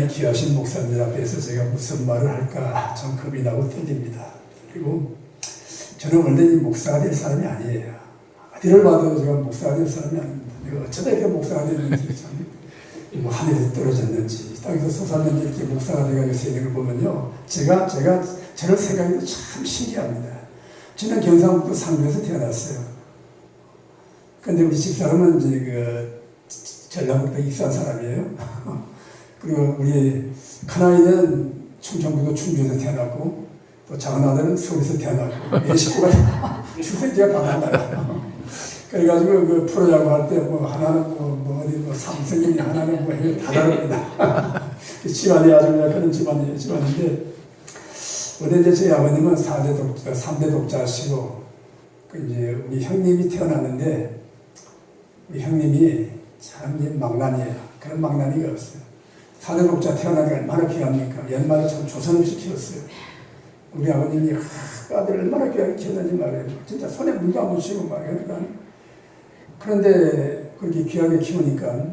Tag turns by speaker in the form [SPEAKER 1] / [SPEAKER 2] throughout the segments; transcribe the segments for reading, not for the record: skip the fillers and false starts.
[SPEAKER 1] 이렇게 귀하신 목사님 앞에서 제가 무슨 말을 할까 좀 겁이 나고 떨립니다. 그리고 저는 원래 목사가 될 사람이 아니에요. 어디를 봐도 제가 목사가 될 사람이 아닙니다. 내가 어쩌다 이렇게 목사가 됐는지 참 뭐 하늘에 떨어졌는지 땅에서 솟았는지 이렇게 목사가 돼가지고 있는 걸 보면요, 제가 저를 생각해도 참 신기합니다. 저는 경상북도 상주에서 태어났어요. 근데 우리 집사람은 이제 그 전라북도 익산 사람이에요. 그리고 우리 큰아이는 충청북도 충주에서 태어났고, 또 작은 아들은 서울에서 태어났고, 내 식구가 출생지가 다 달라요. 그래가지고 그 프로야구 할 때 뭐 하나는 뭐 어디 뭐 삼성이니 하나는 뭐 다 다릅니다. 집안이 아주 그런 집안인데, 원래 이제 저희 아버님은 3대 독자시고, 그 이제 우리 형님이 태어났는데, 우리 형님이 참 망나니예요. 그런 망나니가 없어요. 4대 독자 태어나기 얼마나 귀합니까? 옛말에 참 조선없이 키웠어요. 우리 아버님이 아들을 얼마나 귀하게 키웠는지 말이에요. 진짜 손에 물도 안 묻히고 말이에요. 그러니까 그런데 그렇게 귀하게 키우니까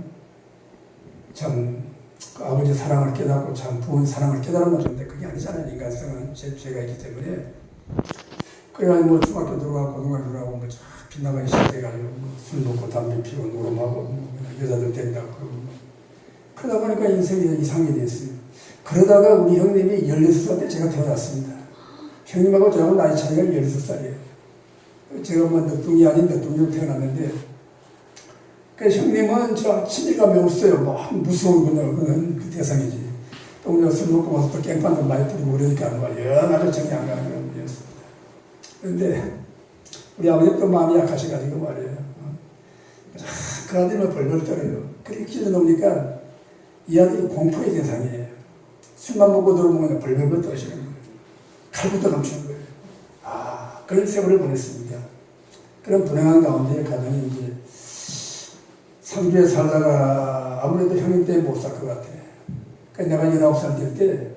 [SPEAKER 1] 참 그 아버지 사랑을 깨닫고 참 부모님 사랑을 깨달으면 좋은데 그게 아니잖아요. 인간성은 죄가 있기 때문에. 그래가지고 뭐 중학교 들어가고 고등학교 들어가고 뭐 빗나가기 시작해가지고 술 먹고 담배 피우고 노름하고 뭐 여자들 된다고 그러고 뭐. 그러다 보니까 인생이 이상이 됐어요. 그러다가 우리 형님이 16살 때 제가 태어났습니다. 형님하고 저하고 나이 차이가 16살이에요. 제가 뭐 늦둥이 아닌 늦둥이로 태어났는데, 그 형님은 저 친밀감이 없어요. 뭐 무서운 그런 그 대상이지. 또 우리가 술 먹고 와서 또 깽판도 많이 뿌리고 그러니까 뭐 영아를 정이 안 가는 그런 분이었습니다. 그런데 우리 아버지 또 마음이 약하셔가지고 말이에요. 그 아들은 벌벌 떨어요. 그렇게 길러놓으니까 이 아들이 공포의 대상이에요. 술만 먹고 들어오면 그냥 벌벌벌 떨어지는 거예요. 칼부터 넘치는 거예요. 그런 세월을 보냈습니다. 그런 불행한 가운데 가정이 이제 상주에 살다가 아무래도 형님 때문에 못 살 것 같아. 그러니까 내가 19살 될 때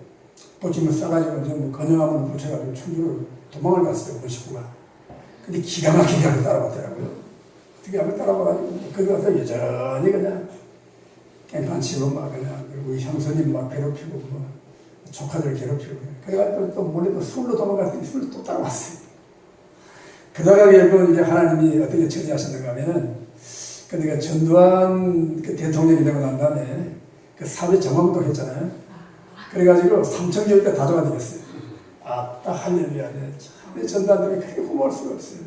[SPEAKER 1] 보침을 싸가지고 뭐 건영함을 붙여가지고 충주로 도망을 갔어요. 우리 식구가. 근데 기가 막히게 한번 따라왔더라고요. 어떻게 한번 따라와가지고 거기 가서 여전히 그냥 깽판 치고 막 그냥 우리 형수님 막 괴롭히고 뭐 조카들 괴롭히고 그래가지고 또 몰래 또 술로 도망갔더니 술로 또 따라왔어요. 그러다가 결국 이제 하나님이 어떻게 처리하셨는가 하면은, 그러니까 전두환 그 대통령이 되고 난 다음에 그 사회 정황도 했잖아요. 그래가지고 삼천교육대 다 잡아들였어요. 딱 할렐루야. 참, 전두환 때문에 그렇게 고마울 수가 없어요.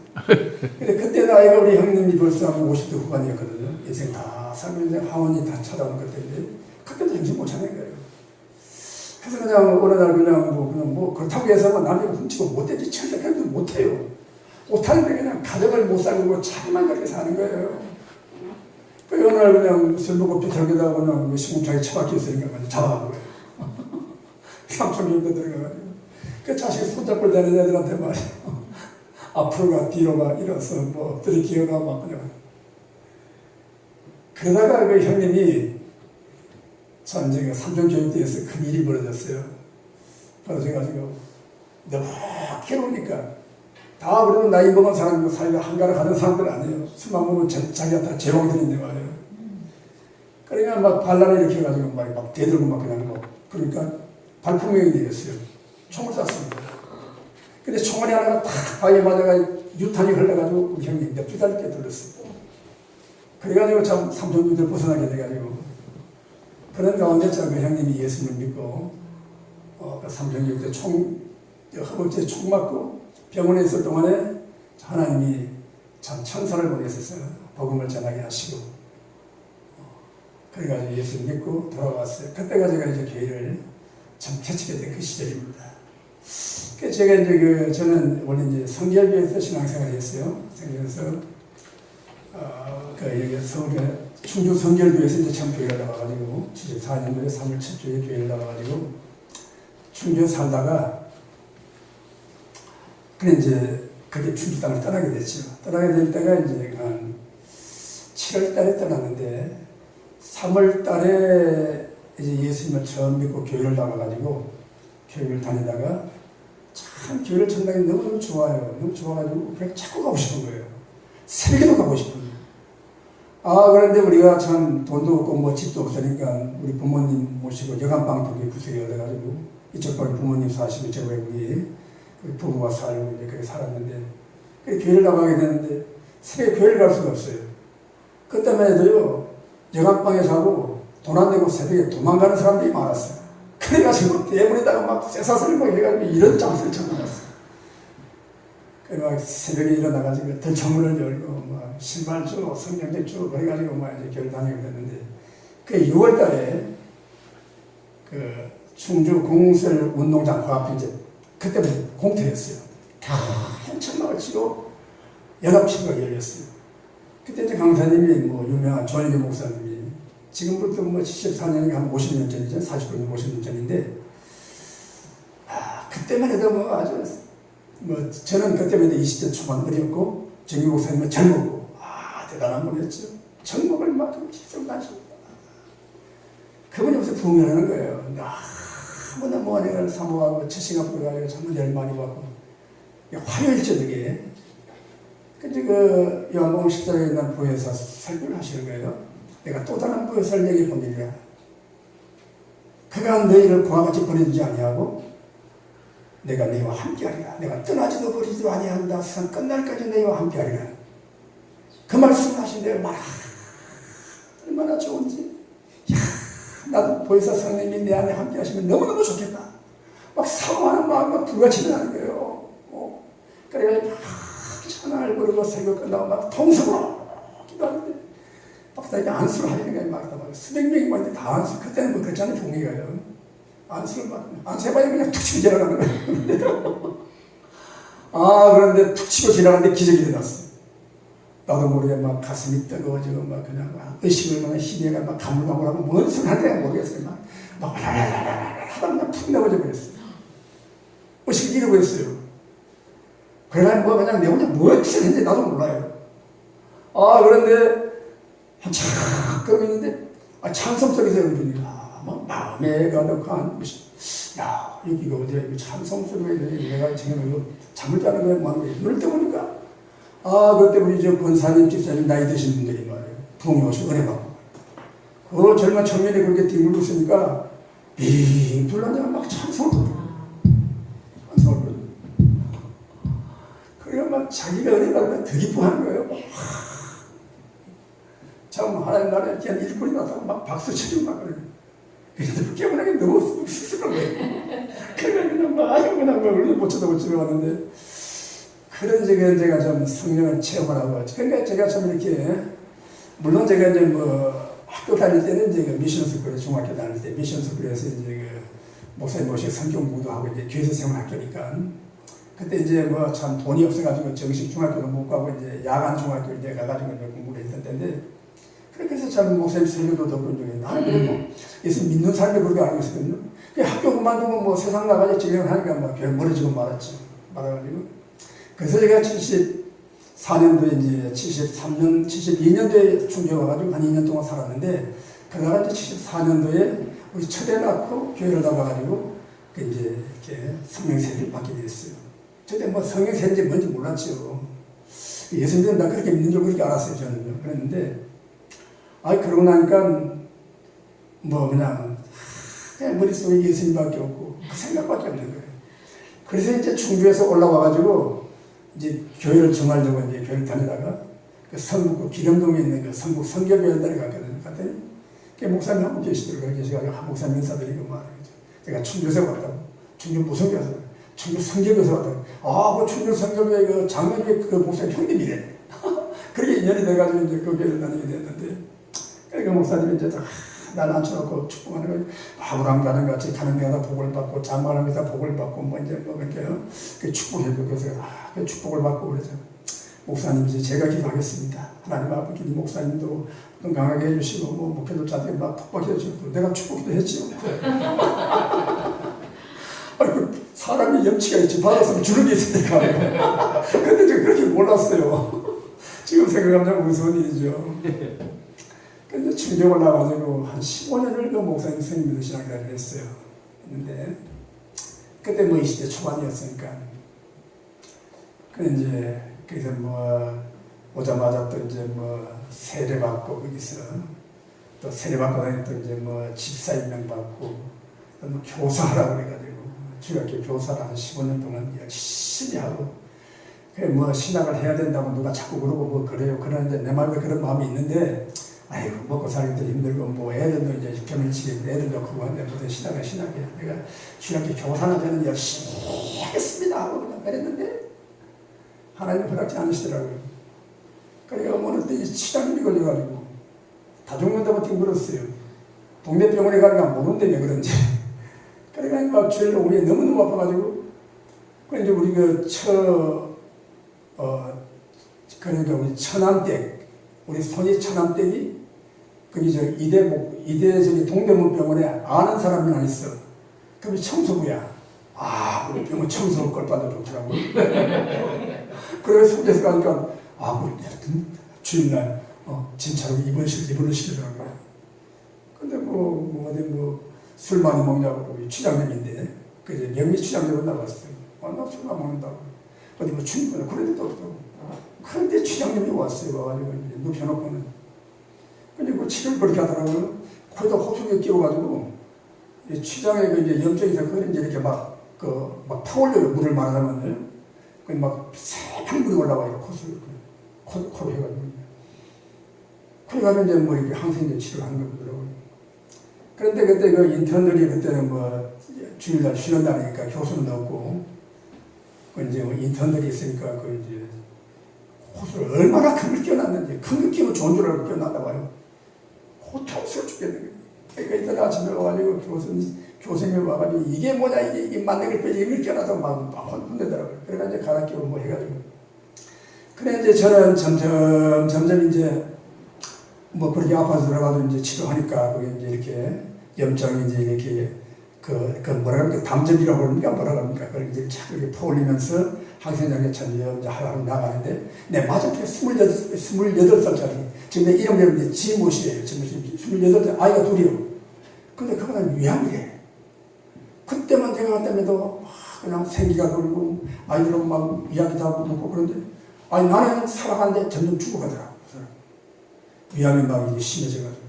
[SPEAKER 1] 근데 그때 나이가 우리 형님이 벌써 한 50대 후반이었거든요. 인생 다 살고 이제 하원이 다 찾아온 것 때문에 그때도 정신 못 차린 거예요. 그래서 그냥 어느 날 그냥 뭐 그렇다고 해서 뭐 남이 훔치고 못되지 철저하게도 못해요. 못하는데 그냥 가정을 못 살고 자기만 그렇게 사는 거예요. 그 어느 날 그냥 술 먹고 비틀기다가 그냥 시궁창에 처박혀 있으니까 그냥 잡아간 거예요. 삼촌님도 들어가가지고. 그 자식 손잡고 다니는 애들한테 말이야. 앞으로 가, 뒤로 가, 이래서 뭐 엎드려 기어가 막 그냥. 그러다가 그 형님이 참 제가 삼촌교육대에서 큰 일이 벌어졌어요. 벌어져가지고 너무 괴로우니까 다 그래도 나이 먹은 사람이고 사이가 한가락 하는 사람들 아니에요. 술만 먹으면 자기가 다 제왕들인데 말이에요. 그러니까 막 반란을 일으켜가지고 막 대들고 막 그냥 뭐 그러니까 발품명이 내렸어요. 총을 쐈습니다. 근데 총알이 하나가 탁 바위에 맞아가 유탄이 흘러가지고 우리 형님 몇 주달 게 들렸어요. 그래가지고 참 삼촌님들 벗어나게 돼가지고 그런 가운데 참 그 형님이 예수님을 믿고 그 삼촌님들 허벅지에 총 맞고 병원에 있을 동안에 하나님이 참 천사를 보내셨어요. 복음을 전하게 하시고. 그래가지고 예수 믿고 돌아왔어요. 그때가 제가 이제 교회를 참 개척게 된 그 시절입니다. 제가 이제 저는 원래 이제 성결교회에서 신앙생활을 했어요. 성결에서, 여기 서울에 충주 성결교회에서 이제 처음 교회를 나와가지고 74년도에 3월 첫 주에 교회를 나와가지고 충주에 살다가 그래 이제 그게 충주 땅을 떠나게 됐죠. 떠나게 될 때가 이제 한 7월 달에 떠났는데 3월 달에 이제 예수님을 처음 믿고 교회를 나가가지고 교회를 다니다가 참 교회를 전당에 너무너무 좋아요. 너무 좋아가지고 그냥 자꾸 가고 싶은 거예요. 새벽에도 가고 싶은 거예요. 그런데 우리가 참 돈도 없고 뭐 집도 없으니까 우리 부모님 모시고 여간방 두 개 구석에 얻어가지고 이쪽 방에 부모님 사시고 저번에 우리 부부가 살고 이제 그렇게 살았는데 교회를 나가게 되는데 새벽에 교회를 갈 수가 없어요. 그때만 해도요 여간방에 자고 돈 안 내고 새벽에 도망가는 사람들이 많았어요. 그래가지고 대문에다가 막 쇠사슬 막 해가지고 이런 장소를 쳐놨어요. 그래 막 새벽에 일어나가지고 들창문을 열고 막 신발 쭉 성경책 쭉 그래가지고 막 이제 교회 다니게 됐는데 그 6월달에 그 충주 공설 운동장 그 앞에 이제 그때부터 공터였어요. 다 한참막을 치고 연합치료가 열렸어요. 그때 이제 강사님이 뭐 유명한 조영기 목사님이 지금부터 뭐 74년이 한 50년 전이죠. 49년 50년 전인데 그때만 해도 뭐 아주 뭐 저는 그때만 해도 20대 초반 어렸고 정기 목사님은 젊었고 대단한 분이었죠. 정목을 막 휩쓸다시고 그분이 무슨 부흥하는 거예요. 너무나 모아내가 사모하고 처신가 부여가지고 정말 열많이 받고 화요일 저녁에 근데 그 요한복음 14장에 있는 부에서 설교를 하시는 거예요. 내가 또 다른 부에서를 얘기해 보느니라. 그가 너희를 그와 같이 버리지 아니하고 내가 너희와 함께하리라. 내가 떠나지도 버리지도 아니한다. 세상 끝날까지 너희와 함께하리라. 그 말씀을 하신대요. 얼마나 좋은지. 나도 보혜사 성령님이 내 안에 함께 하시면 너무너무 좋겠다. 막 사모하는 마음이 불같이 나는 거예요. 그래가지고 천하를 부르고 설교 끝나고 막 통성으로 기도하는데 박사님이 안수를 하려는 거예요. 막 수백 명이 왔는데 다 안수. 그때는 뭐 그렇잖아요. 종이가요. 안수를 막 안수해봐야 그냥 툭 치고 지나가는 거예요. 그런데 툭 치고 지나가는데 기적이 일어났어요. 나도 모르게 막 가슴이 뜨거워지고 막 그냥 막 의식을 막 희대가 막 가물가물하고 뭔 소리 하는지 모르겠어요. 막 하다 그냥 푹 넘어져 버렸어요. 의식을 잃어버렸어요. 그래가지고 뭐 그냥 내 혼자 뭔 짓을 했는지 나도 몰라요. 그런데 한참 그러고 있는데 찬송 속에서 여러분이가 막 마음에 가득한 야 여기가 어디야 이거 찬송 소리가 있는데 내가 지금 이거 잠을 자는 거야 뭐 하는 거야. 눈을 떠보니까 그때 우리 저 권사님 집사님 나이 드신 분들이 말이에요. 부흥이 오시고 은혜 받고 그 젊은 청년이 그렇게 뒹굴고 있으니까 빙 둘러다가 막 찬송을 부르고 찬송을 부르고 그래가 막 자기가 은혜 받으면 더 기뻐하는 거예요. 참 하나님 나라에 그냥 일꾼이 나타나고 막 박수 치고 막 그래요. 그래서 깨어나게 너무 쑥쑥한 거예요. 그래가 그냥 막 그냥 막 얼른 못 쳐다보고 집에 왔는데 그런 제가 좀 성령을 체험을 하고 그러니까 제가 좀 이렇게 물론 제가 이제 뭐 학교 다닐 때는 이제 그 미션 스쿨에 중학교 다닐 때 미션 스쿨에서 이제 그 목사님 모시고 성경 공부도 하고 이제 교회에서 생활 학교니까 그때 이제 뭐 참 돈이 없어가지고 정식 중학교도 못 가고 이제 야간 중학교 이제 가가지고 공부를 했던 때인데 그렇게 해서 참 목사님 설교도 듣고 중에 나는 그래도 예수 믿는 사람이 그렇게 알고 있었거든요. 학교 그만두고 뭐 세상 나가서 지금 하니까 뭐 교회 멀어지고 말았죠. 말아가지고 그래서 제가 74년도에 이제 73년, 72년도에 충주에 와가지고 한 2년 동안 살았는데 그러다가 이제 74년도에 우리 초대 낳고 교회를 나가가지고 이제 이렇게 성령세례를 받게 됐어요. 저때 뭐 성령세례인지 뭔지 몰랐죠. 예수님은 나 그렇게 믿는 줄 그렇게 알았어요, 저는요. 그랬는데, 그러고 나니까 뭐 그냥 머릿속에 예수님밖에 없고 그 생각밖에 없는 거예요. 그래서 이제 충주에서 올라와가지고 이제 교회를 정하려고 이제 교회를 다니다가 그 성북 기름동에 있는 그 성북 성결교회를 갔거든요. 갔더니 그 목사님 한 분 계시더라고요. 계셔가지고 목사님 인사드리고 말하는 거죠. 제가 충주에서 왔다고. 충주 무슨 교회에서 충주 성결교회에서 왔다고. 그 충주 성결교회 그 장로님의 그 목사님 형님이래. 그렇게 인연이 돼가지고 이제 그 교회를 다니게 됐는데 그러니까 목사님이 이제 날 앉혀놓고 축복하는 거예요. 아브라함 가는 같이 가는 데마다 복을 받고 장만하는 데다 복을 받고 뭐 이제 뭐 그렇게요. 축복해주고 그래서 그 축복을 받고 그래서 목사님 이제 제가 기도하겠습니다. 하나님 아버지 목사님도 건강하게 해주시고 뭐 목회자들이 막 퍽퍽해 주시고 내가 축복도 했지요. 사람이 염치가 있지 받았으면 주는 게 있으니까. 근데 제가 그렇게 몰랐어요. 지금 생각하면 무서운 일이죠. 근데 충격을 나가지고 한 15년을 그 목사님 선생님으로 신앙생활을 했어요. 했는데 그때 뭐 20대 초반이었으니까. 그래서 이제 그래서 뭐 오자마자 또 이제 뭐 세례받고 거기서 또 세례받고 다니 또 이제 뭐 집사 임명 받고 또 뭐 교사하라고 그래가지고 중학교 교사를 한 15년 동안 열심히 하고 그래 뭐 신학을 해야 된다고 누가 자꾸 그러고 뭐 그래요. 그러는데 내 마음에 그런 마음이 있는데 아이고 먹고 살기도 힘들고 뭐 애들도 이제 견을 치겠는데 애들도 그거 한데 무슨 신학이야. 내가 중학교 교사는 저는 열심히 하겠습니다 하고 그냥 그랬는데 하나님 허락지 않으시더라고요. 그러니까 어느 때 치장염이 걸려가지고 다 죽는다고 띵물었어요. 동네 병원에 가니까 모르는데 왜 그런지. 그러니까 막 주일로 우리 너무너무 아파가지고 그 이제 우리 그러니까 우리 처남댁 우리 손이 처남댁이 거기 저 이대 저기 동대문 병원에 아는 사람이 하나 있어. 그게 청소부야. 아 우리 병원 청소 걸빠도 좋더라고. 그래서 속에서 가니까 뭐 주일날 진짜로 입원을 시키더라고요. 근데 어디 술 많이 먹냐고 우리 취장님인데 그제 명리 취장님은 나왔어요. 나 술만 먹는다고 어디 뭐 주인분은 그런데도 없고 그런데 취장님이 왔어요. 와가지고 이제 눕혀놓고는 근데 그 치료를 그렇게 하더라고요. 코에다 호수기 끼워가지고 취장에 이제 염증이 있어서 그걸 이제 이렇게 막 타올려요. 물을 말하자면요. 막 새판 물이 올라와요. 코로 해가지고. 그래가지고 이제 뭐 이렇게 항생제 치료를 하는 거더라고요. 그런데 그때 그 인턴들이 그때는 뭐 주일날 쉬는 날이니까 교수는 없고, 이제 인턴들이 있으니까 그 이제 호수를 얼마나 큰 걸 끼워놨는지, 큰 걸 끼우면 좋은 줄 알고 끼워놨나 봐요. 고통스러워 죽겠는 거예요. 그러니까 이따 아침에 와가지고 교수님이 와가지고 이게 뭐냐, 이게 맞는 걸 빼지, 이걸 끼워놔서 막 혼내더라고요. 그래가지고 이제 갈아 끼우고 뭐 해가지고. 그래 이제 저는 점점 이제 뭐 그렇게 아파서 들어가서 이제 치료하니까 그게 이제 이렇게 염증이 이제 이렇게 그 뭐라 그럴까 담즙이라고 그럽니까 뭐라 그럽니까 그걸 이제 착 이렇게 퍼올리면서 항생제를 점점 이제 하나로 나가는데 내 맞은편에 28살짜리 지금 내 이름 배우는데 지모씨예요. 지모씨 28살 아이가 둘이요. 근데 그거는 위암이래. 그때만 제가 한다면도 그냥 생기가 돌고 아이들은 막 이야기 다 묻고 그런데 아니 나는 살아가는데 점점 죽어가더라고. 위암이 막 이게 심해져가지고.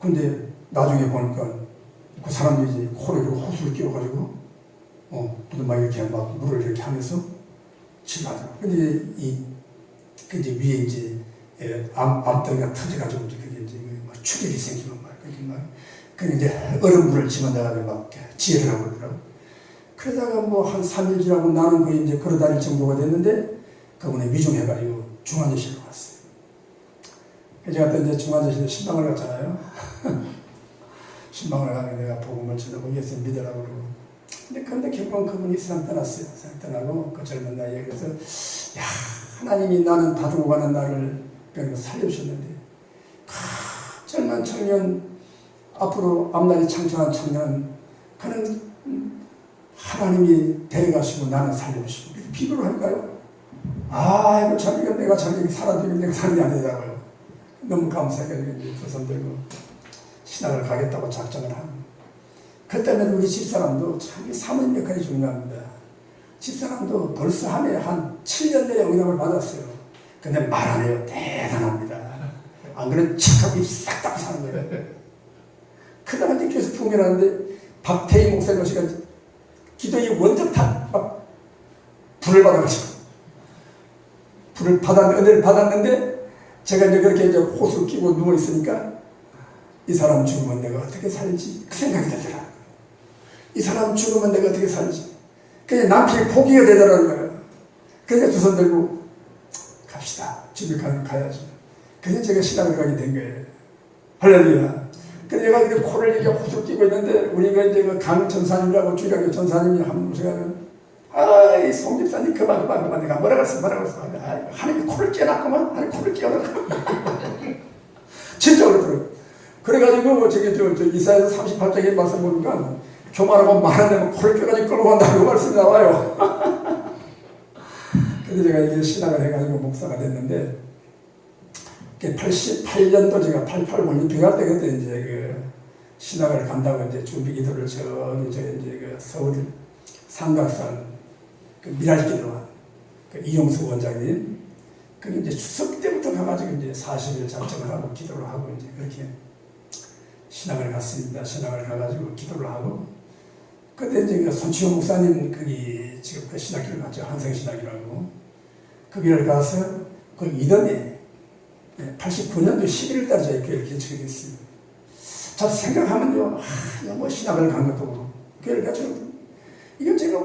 [SPEAKER 1] 근데 나중에 보니까 그 사람들이 이제 코를 이렇게 호수를 끼워가지고, 또 막 이렇게 막 물을 이렇게 하면서 치료하더라고. 근데 그 이제 위에 이제 암덩이가 터져가지고 그게 이제 막 출혈이 생기는 말이야. 그게 이제 얼음물을 집어넣어가지고 막 지혈을 하고 그러더라고. 그러다가 뭐 한 3일 지나고 나는 거의 이제 걸어다닐 정도가 됐는데 그분이 위중해가지고 중환자실로 갔어요. 제가 또 이제 중환자실에 신방을 갔잖아요. 신방을 가면 내가 복음을 전하고 예수 믿으라고 그러고. 근데 결국은 그분이 세상 떠났어요. 세상 떠나고 그 젊은 나이에. 그래서 야 하나님이 나는 다 죽어가는 나를 살려주셨는데 젊은 청년 앞으로 앞날이 창창한 청년 그는 하나님이 데려가시고 나는 살려주시고 비교를 할까요? 이거 참 이거 내가 참 살아들면 내가 사는 게 아니더라고요. 너무 감사해가지고 이제 두 손 들고 신학을 가겠다고 작정을 하고 그때는 우리 집사람도 참 사모님 역할이 중요합니다. 집사람도 벌써 한 해 한 7년 내에 응답을 받았어요. 근데 말 안 해요. 대단합니다. 안 그러면 칙하고 입 싹 닫고 사는 거예요. 그다음에 이제 교회에서 풍년하는데 박태희 목사님 씨가 기도의 원정탄 막 불을 받아가지고 은혜를 받았는데 제가 이제 그렇게 이제 호수 끼고 누워 있으니까 이 사람 죽으면 내가 어떻게 살지 그 생각이 들더라. 이 사람 죽으면 내가 어떻게 살지. 그냥 남편이 포기가 되더라는 거예요. 그래서 두 손 들고 갑시다. 집에 가야지. 그래서 제가 신학을 가게 된 거예요. 할렐루야. 그래서 내가 이렇게 코를 이렇게 호수 끼고 있는데 우리가 이제 그 강 전사님이라고 주일학교 전사님이 한 분이 이 송집사님 그만 내가 뭐라 그랬어 하나님이 코를 쬐놨구만 하나님 코를 쬐어놓고 진짜 그렇더라고요. 그래가지고 저기 이사야서 38장의 말씀 보니까 교만하고 말하면 코를 쬐가지고 끌고 간다고 말씀이 나와요. 그래서 제가 이제 신학을 해가지고 목사가 됐는데 88년도 제가 88 올림픽 할 때 그때 이제 그 신학을 간다고 이제 준비 기도를 이제 그 서울 삼각산 그 미랄기도원 그 이용수 원장님 그게 이제 추석 때부터 가가지고 이제 40일 작정을 하고 기도를 하고 이제 그렇게 신학을 갔습니다. 신학을 가가지고 기도를 하고 그때 이제 그 손치호 목사님 거기 지금 그 신학교를 갔죠. 한성신학이라고. 거기를 가서 그 이듬해 89년도 11월 달에 저희 교회를 개척이 됐어요. 자 생각하면요, 뭐 신학을 간 것도 그렇고 교회를 가지고 이건 제가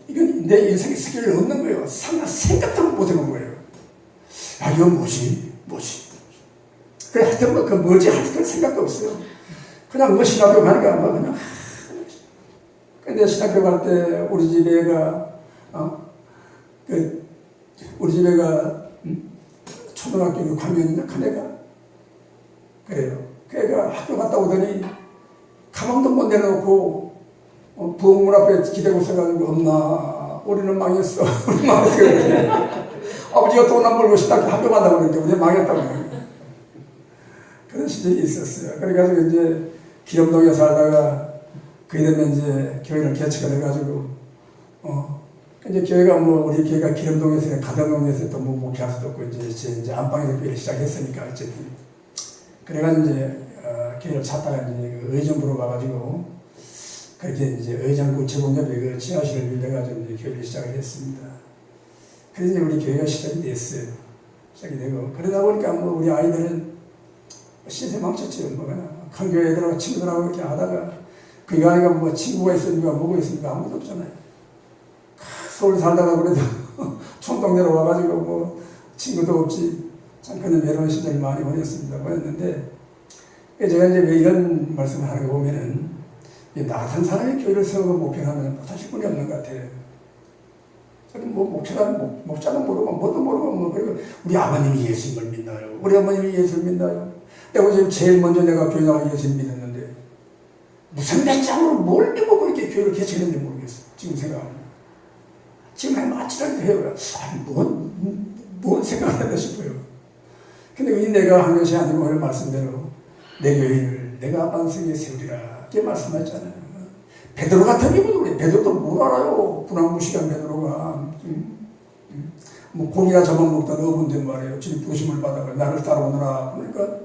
[SPEAKER 1] 이건 내 인생의 스킬을 얻는 거예요. 생각도 못 해본 거예요. 아 이건 뭐지? 그래 하여튼 뭐 그 뭐지 할 생각도 없어요. 그냥 뭐 신학교 가니까 뭐 그냥. 근데 신학교 갈 때 우리 집에가 우리 집에가 초등학교 6학년인가 큰애가 그래요. 걔가 학교 갔다 오더니 가방도 못 내놓고 부엌문 앞에 기대고 있어가지고 엄마 우리는 망했어. 우리 망했어. 아버지가 돈 안 벌고 신학교 학교 간다고 그러니까 우리 망했다고. 그런 시절이 있었어요. 그래가지고 이제 기름동에 살다가 그게 되면 이제 교회를 개척을 해가지고 이제 교회가 뭐 우리 교회가 기름동에서 가덕동에서 또 뭐 목회할 수도 없고 이제 안방에서 교회를 시작했으니까 어쨌든 그래가지고 이제 교회를 찾다가 이제 그 의정부로 가가지고 그렇게 이제 의정부 제공협에 그 지하실을 빌려가지고 이제 교회를 시작을 했습니다. 그래서 이제 우리 교회가 시작이 됐어요. 시작이 되고 그러다 보니까 뭐 우리 아이들은 신세 망쳤죠. 뭐 그냥 큰 교회 애들하고 친구들하고 이렇게 하다가 그게 아니라 뭐 친구가 있으니까 뭐가 있으니까 아무도 없잖아요. 서울 살다가 그래도 총동네로 와가지고 뭐 친구도 없지. 잠깐은 외로운 시절을 많이 보냈는데 제가 이제 왜 이런 말씀을 하는 거 보면은 나 같은 사람이 교회를 세우고 목회하면 사실 분이 없는 것 같아요. 저는 뭐 목자는 모르고 뭐도 모르고 뭐 그리고 우리 아버님이 예수님을 믿나요? 우리 어머님이 예수를 믿나요? 내가 지금 제일 먼저 내가 교회 나가 예수님 믿었는데 무슨 배짱으로 뭘 믿고 그렇게 교회를 개척했는지 모르겠어. 지금 생각하면. 지금 하면 아찔하기도 해요. 뭔 생각을 하나 싶어요. 근데 이 내가 한 것이 아니고 오늘 말씀대로 내 교회를 내가 반석에 세우리라 이렇게 말씀하셨잖아요. 베드로 같은 경우도 그래. 베드로도 뭘 알아요. 불안무시한 베드로가 뭐 고기나 잡아 먹다 넣어본데 말이에요. 지금 부심을 받아가 나를 따라오느라. 그러니까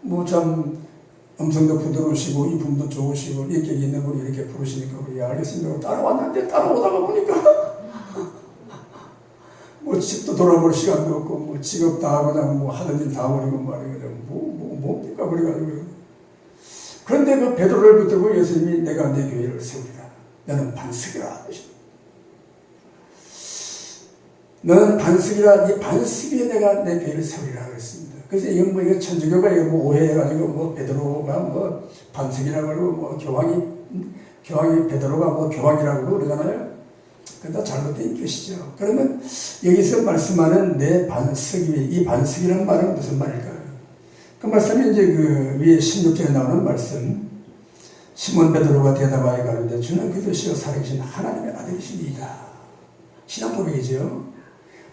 [SPEAKER 1] 뭐 참 음성도 부드러우시고 이품도 좋으시고 인격이 있는 분이 이렇게 부르시니까 우리 알겠습니다. 따라왔는데 따라오다가 보니까 뭐 집도 돌아볼 시간도 없고 뭐 직업 다 하고 그냥 뭐 하던 일 다 버리고 말이에요. 뭡니까 그래가지고 그런데 그 베드로를 붙들고 예수님이 내가 내 교회를 세우리라. 너는 반석이라. 너는 반석이라. 네 반석 위에 내가 내 교회를 세우리라 그랬습니다. 그래서 이거 천주교가 이거 뭐 오해해가지고 뭐 베드로가 뭐 반석이라고 그러고 뭐 교황이 베드로가 뭐 교황이라고 그러잖아요. 그건 다 잘못된 것이죠. 그러면 여기서 말씀하는 내 반석 위에 이 반석이라는 말은 무슨 말일까요? 그 말씀이 이제 그 위에 16절에 나오는 말씀. 시몬 베드로가 대답하여 가로되 주는 그리스도시요 살아계신 하나님의 아들이시니이다. 신앙 고백이죠.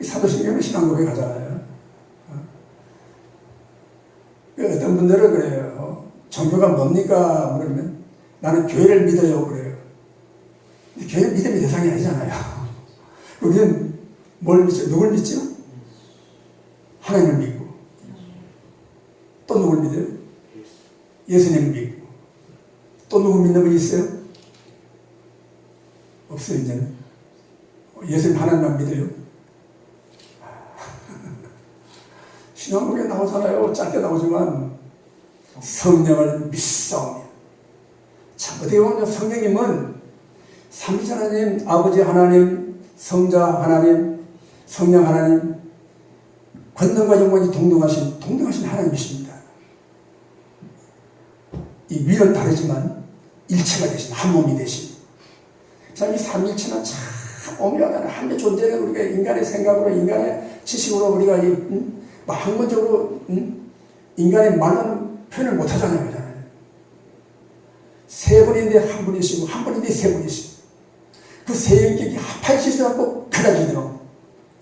[SPEAKER 1] 사도신경은 신앙 고백 하잖아요. 어떤 분들은 그래요. 종교가 뭡니까? 그러면 나는 교회를 믿어요. 그래요. 근데 교회는 믿음의 대상이 아니잖아요. 우리는 뭘 믿죠? 누굴 믿죠? 하나님을 믿고. 또 누굴 믿어요? 예수님을 믿고. 또 누구 믿는 분이 있어요? 없어요, 이제는. 예수님 하나님만 믿어요. 신앙고백에 나오잖아요. 짧게 나오지만 성령을 믿사오며. 참 어떻게 보면 성령님은 삼위일 하나님, 아버지 하나님, 성자 하나님, 성령 하나님, 권능과 영광이 동등하신 하나님이십니다. 이 위는 다르지만 일체가 되신 한 몸이 되신. 참 이 삼일체는 참 오묘하다는 한의 존재는 우리가 인간의 생각으로 인간의 지식으로 우리가 학문적으로 인간의 말로는 표현을 못하잖아요. 그잖아요. 세 분인데 한 분이시고 한 분인데 세 분이시고 그 세 인격이 합하시지 않고 갈라지도록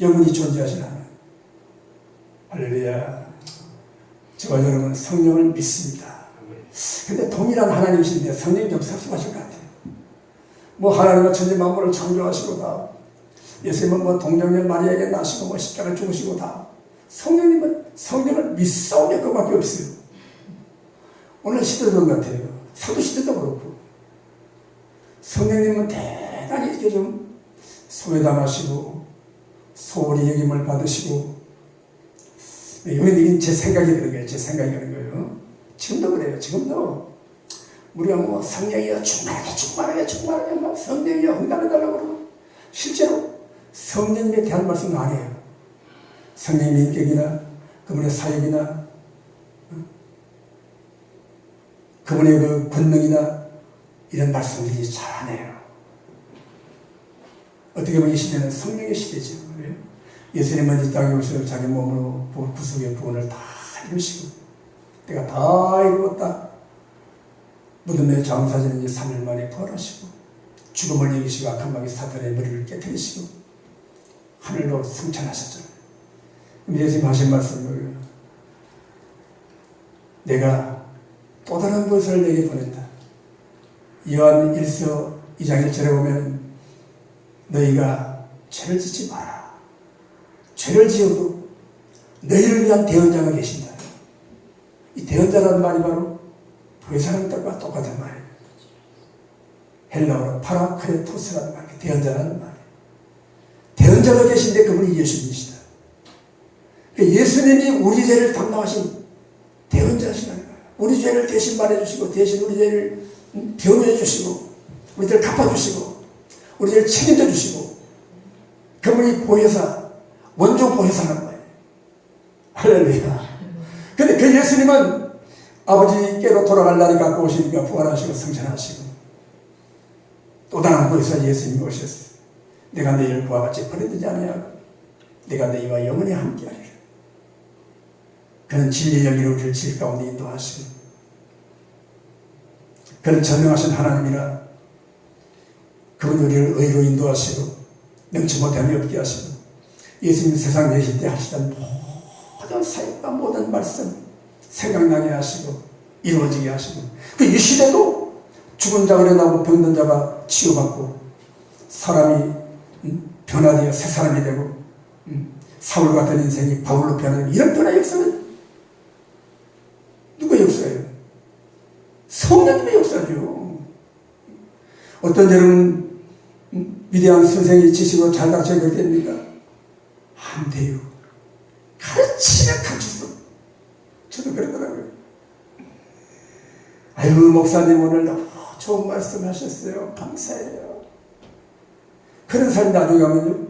[SPEAKER 1] 영원히 존재하시는 하나님. 할렐루야. 저와 여러분은 성령을 믿습니다. 근데 동일한 하나님이신데 성령이 좀 섭섭하실 것 같아요. 뭐 하나님은 천지 만물을 창조하시고 다 예수님은 뭐 동정녀 마리아에게 나시고 뭐 십자가 죽으시고 다. 성령님은 성령을 믿사오며 그밖에 없어요. 오늘 시대도 같아요. 사도 시대도 그렇고. 성령님은 대단히 이렇게 좀 소외당하시고 소홀히 여김을 받으시고, 이건 제 생각이 그런 거예요. 제 생각이 그런 거예요. 지금도 그래요. 지금도 우리가 뭐 성령이여 충만하게 막 성령이여 응답해달라고 그러고, 실제로 성령님에 대한 말씀 안 해요. 성령님의 인격이나 그분의 사역이나 그분의 그 권능이나 이런 말씀들이 잘 안 해요. 어떻게 보면 이 시대는 성령의 시대죠. 예수님은 이 땅에 오셔서 자기 몸으로 구속의 구원을 다 이루시고, 내가 다 이루었다. 무덤에 장사지는 3일 만에 부활하시고, 죽음을 이기시고 악한 마귀 사탄의 머리를 깨뜨리시고 하늘로 승천하셨잖아요. 예수님 하신 말씀을, 내가 또 다른 것을 내게 보낸다. 요한 1서 2장 1절에 보면 너희가 죄를 짓지 마라. 죄를 지어도 너희를 위한 대언자가 계신다. 이 대언자라는 말이 바로 부회사라는 뜻과 똑같은 말이에요. 헬라어로 파라크레토스라는 말, 대언자라는 말. 대언자가 계신데 그분이 예수님이시다. 그러니까 예수님이 우리 죄를 담당하신 대언자시라는 거예요. 우리 죄를 대신 말해주시고, 대신 우리 죄를 변호해 주시고, 우리 죄를 갚아주시고, 우리 죄를 책임져 주시고, 그분이 보혜사, 원조 보혜사라는 거예요. 할렐루야. 근데 그 예수님은 아버지께로 돌아갈 날이 가까우시니까 부활하시고 승천하시고, 또 다른 보혜사 예수님이 오셨어요. 내가 너희를 그와 같이 버려두지 아니하고 내가 너희와 영원히 함께하리라. 그는 진리의 영으로 우리를 질 가운데 인도하시고, 그는 전능하신 하나님이라 그분이 우리를 의로 인도하시고 능치 못함이 없게 하시고, 예수님 세상 계실 때 하시던 모든 사역과 모든 말씀 생각나게 하시고 이루어지게 하시고, 그 이 시대도 죽은 자가 일어나고 병든 자가 치유받고 사람이 변화되어 새 사람이 되고 사울 같은 인생이 바울로 변하는 이런 변화의 역사는 누구의 역사예요? 성령님의 역사죠. 어떤 여러분 위대한 선생이 지식으로 잘 가르쳐야 됩니까? 안 돼요. 가르치면 가르쳤어. 저도 그러더라고요. 아유, 목사님 오늘 너무 좋은 말씀 하셨어요. 감사해요. 그런 사람이 나중에 가면요,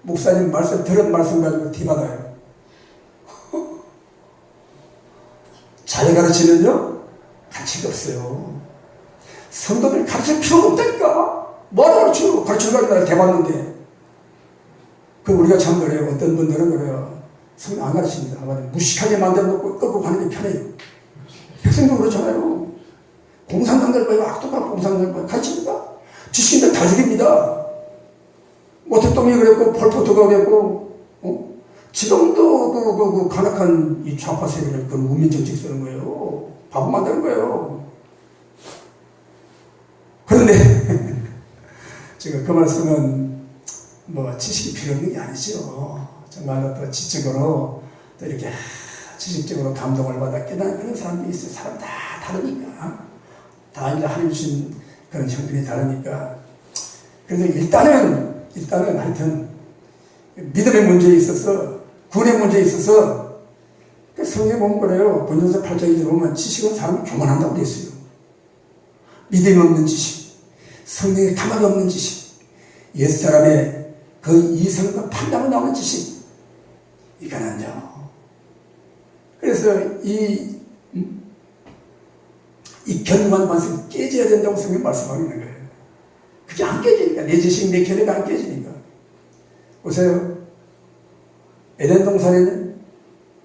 [SPEAKER 1] 목사님 말씀, 들은 말씀 가지고 티받아요. 잘 가르치면요, 가치가 없어요. 성도들 가르칠 필요가 없다니까. 뭐하러 가르치고, 가르치려고 날 대봤는데. 그 우리가 참 그래요. 어떤 분들은 그래요. 성도 안 가르칩니다. 무식하게 만들어 놓고 끌고 가는 게 편해요. 백성도 그렇잖아요. 공산당들 봐요. 악독한 공산당들 봐요. 가르칩니다. 지식인들 다 죽입니다. 모택동이 그랬고, 폴포트가 그랬고, 지금도 그 간악한 이 좌파 세력을 그 우민 정책 쓰는 거예요. 바보 만드는 거예요. 그런데, 제가 그 말씀은 뭐 지식이 필요 없는 게 아니죠. 정말로 또 지적으로 또 이렇게 지식적으로 감동을 받아 깨닫는 그런 사람들이 있어요. 사람 다 다르니까. 다 이제 하나님 주신 그런 형편이 다르니까. 그래서 일단은 하여튼 믿음의 문제에 있어서, 구원의 문제에 있어서 성경에 보면 그래요. 본전서 8장에 보면 지식은 사람을 교만한다고 되어 있어요. 믿음이 없는 지식, 성령의 감각이 없는 지식, 옛사람의 그 이성과 판단을 나오는 지식, 이거는요. 그래서 이 견고한 관습이 깨져야 된다고 성경 말씀하고 있는 거예요. 그게 안 깨지니까, 내 지식, 내 견해가 안 깨지니까. 보세요. 에덴 동산에는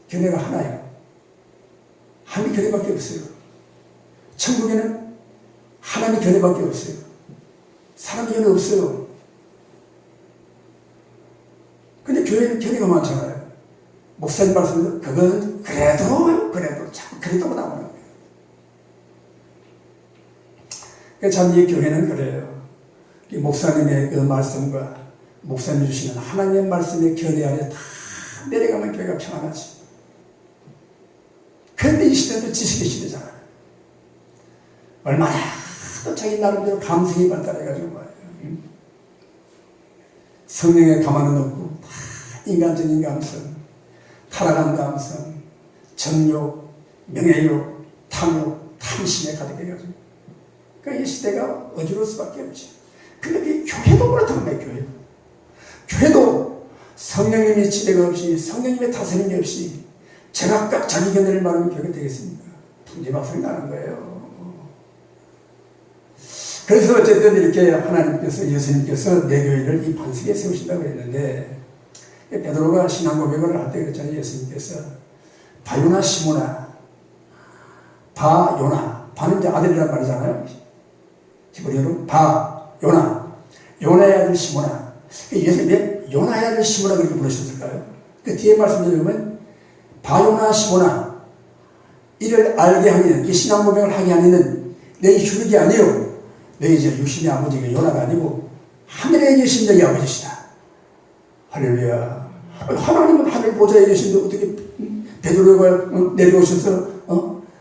[SPEAKER 1] 견해가 하나예요. 한 견해밖에 없어요. 천국에는 하나님의 견해밖에 없어요. 사람의 견해 없어요. 근데 교회는 견해가 많잖아요. 목사님 말씀도 그건 그래도 자꾸 그래도 나오는 거예요. 그러니까 참 이 교회는 그래요. 이 목사님의 그 말씀과 목사님 주시는 하나님의 말씀의 견해 아래 다 내려가면 교회가 평안하지. 그런데 이 시대도 지식의 시대잖아요. 얼마나 또 자기 나름대로 감성이 발달해가지고 말이에요. 성령의 감화는 없고 다 인간적인 감성, 타락한 감성, 정욕, 명예욕, 탐욕, 탐심에 가득해가지고. 그러니까 이 시대가 어지러울 수밖에 없지. 근데 교회도 그렇다는 거예요, 교회도. 교회도 성령님의 지배가 없이, 성령님의 다스림이 없이 제각각 자기 견해를 말하면 교회가 되겠습니까? 풍지박산이 나는 거예요. 그래서 어쨌든 이렇게 하나님께서, 예수님께서 내 교회를 이 반석에 세우신다고 했는데, 베드로가 신앙 고백을 할 때 그랬잖아요. 예수님께서 바요나 시모나, 바요나, 바는 이제 아들이란 말이잖아요. 히브리어로 바요나, 요나의 아들 시모나. 예수님이 왜 요나의 아들 시모나 그렇게 부르셨을까요? 그 뒤에 말씀을 보면 바요나 시모나, 이를 알게 하기는, 이 신앙 고백을 하게 하기는 내 혈육이 아니요, 내 이제 육신의 아버지가 요나가 아니고 하늘에 계신 너희 아버지시다. 할렐루야. 하나님은 하늘 보좌에 계신데 어떻게 베드로가 내려오셔서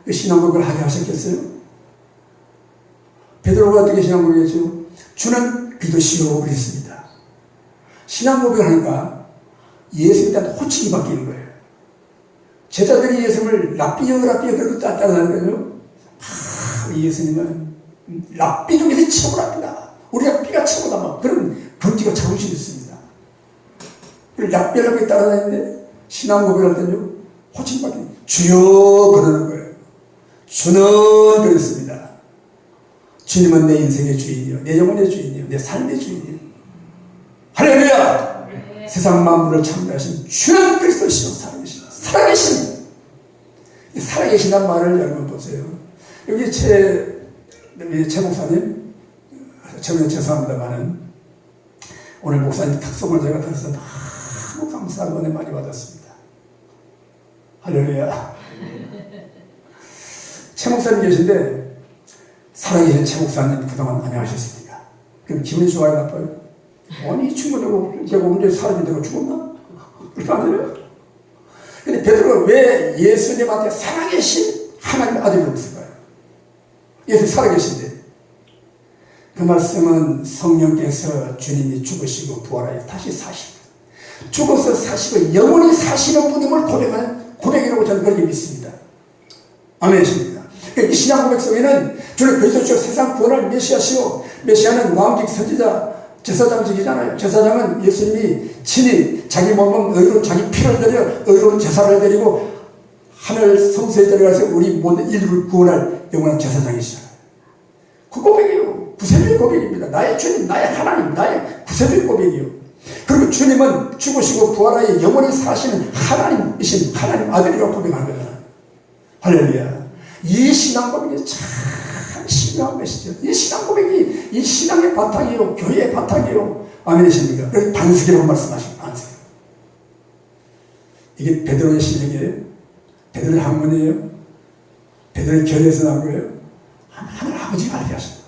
[SPEAKER 1] 그 신앙 고백을 하게 하셨겠어요? 베드로가 어떻게 신앙 고백했죠? 주는 믿으시오 그랬습니다. 신앙 고백을 하니까 예수님에 대한 호칭이 바뀌는 거예요. 제자들이 예수님을 랍비여 그렇게 따라다니는 거죠. 예수님은 랍비 중에서 최고랍니다. 우리가 비가 최고다. 그런 경지가 자부심이 있습니다. 랍비라고 따라다니는데 신앙 고백할 때는요, 호칭 바뀌는 주여 그러는 거예요. 주는 그랬습니다. 주님은 내 인생의 주인이요, 내 영혼의 주인이요, 내 삶의 주인이요. 할렐루야! 네. 세상 만물을 창조하신 주는 그리스도시요, 살아계신. 살아계신다는 말을 여러분 보세요. 여기 최 목사님, 저는 죄송합니다만은 오늘 목사님 탁송을 제가 들어서 너무 감사한 은혜 많이 받았습니다. 할렐루야. 최 목사님 계신데, 살아계신 최 목사님 그동안 안녕하셨습니까? 그럼 기분이 좋아요, 나빠요? 아니, 이 친구는 제가 언제 사람이 되고 죽었나? 그렇게 안 해요? 근데 베드로가 왜 예수님한테 살아계신 하나님의 아들이 없을까요? 예수 살아계신데. 그 말씀은 성령께서 주님이 죽으시고 부활하여 다시 사시고, 죽어서 사시고 영원히 사시는 분임을 고백하는 고백이라고 저는 그렇게 믿습니다. 아멘이십니다. 이 신앙 고백 속에는 주는 그리스도시요 세상 구원할 메시아시요, 메시아는 왕직 선지자, 제사장직이잖아요. 제사장은 예수님이 친히 자기 몸은 의로운 자기 피를 드려 의로운 제사를 드리고 하늘 성소에 들어가서 우리 모든 인류를 구원할 영원한 제사장이시잖아요. 그 고백이에요. 구세주의 고백입니다. 나의 주님, 나의 하나님, 나의 구세주의 고백이요. 그리고 주님은 죽으시고 부활하여 영원히 사시는 하나님이신 하나님 아들이라고 고백하는 거잖아요. 할렐루야. 이 신앙 고백이 참 신명한 것이죠. 이 신앙 고백이 이 신앙의 바탕이요, 교회의 바탕이요. 아멘이십니까? 그래서 반석이라고 말씀하시고, 반석. 이게 베드로의 신령이에요? 베드로의 학문이에요? 베드로의 결에서 나온 거예요? 하늘 아버지가 알게 하셨다.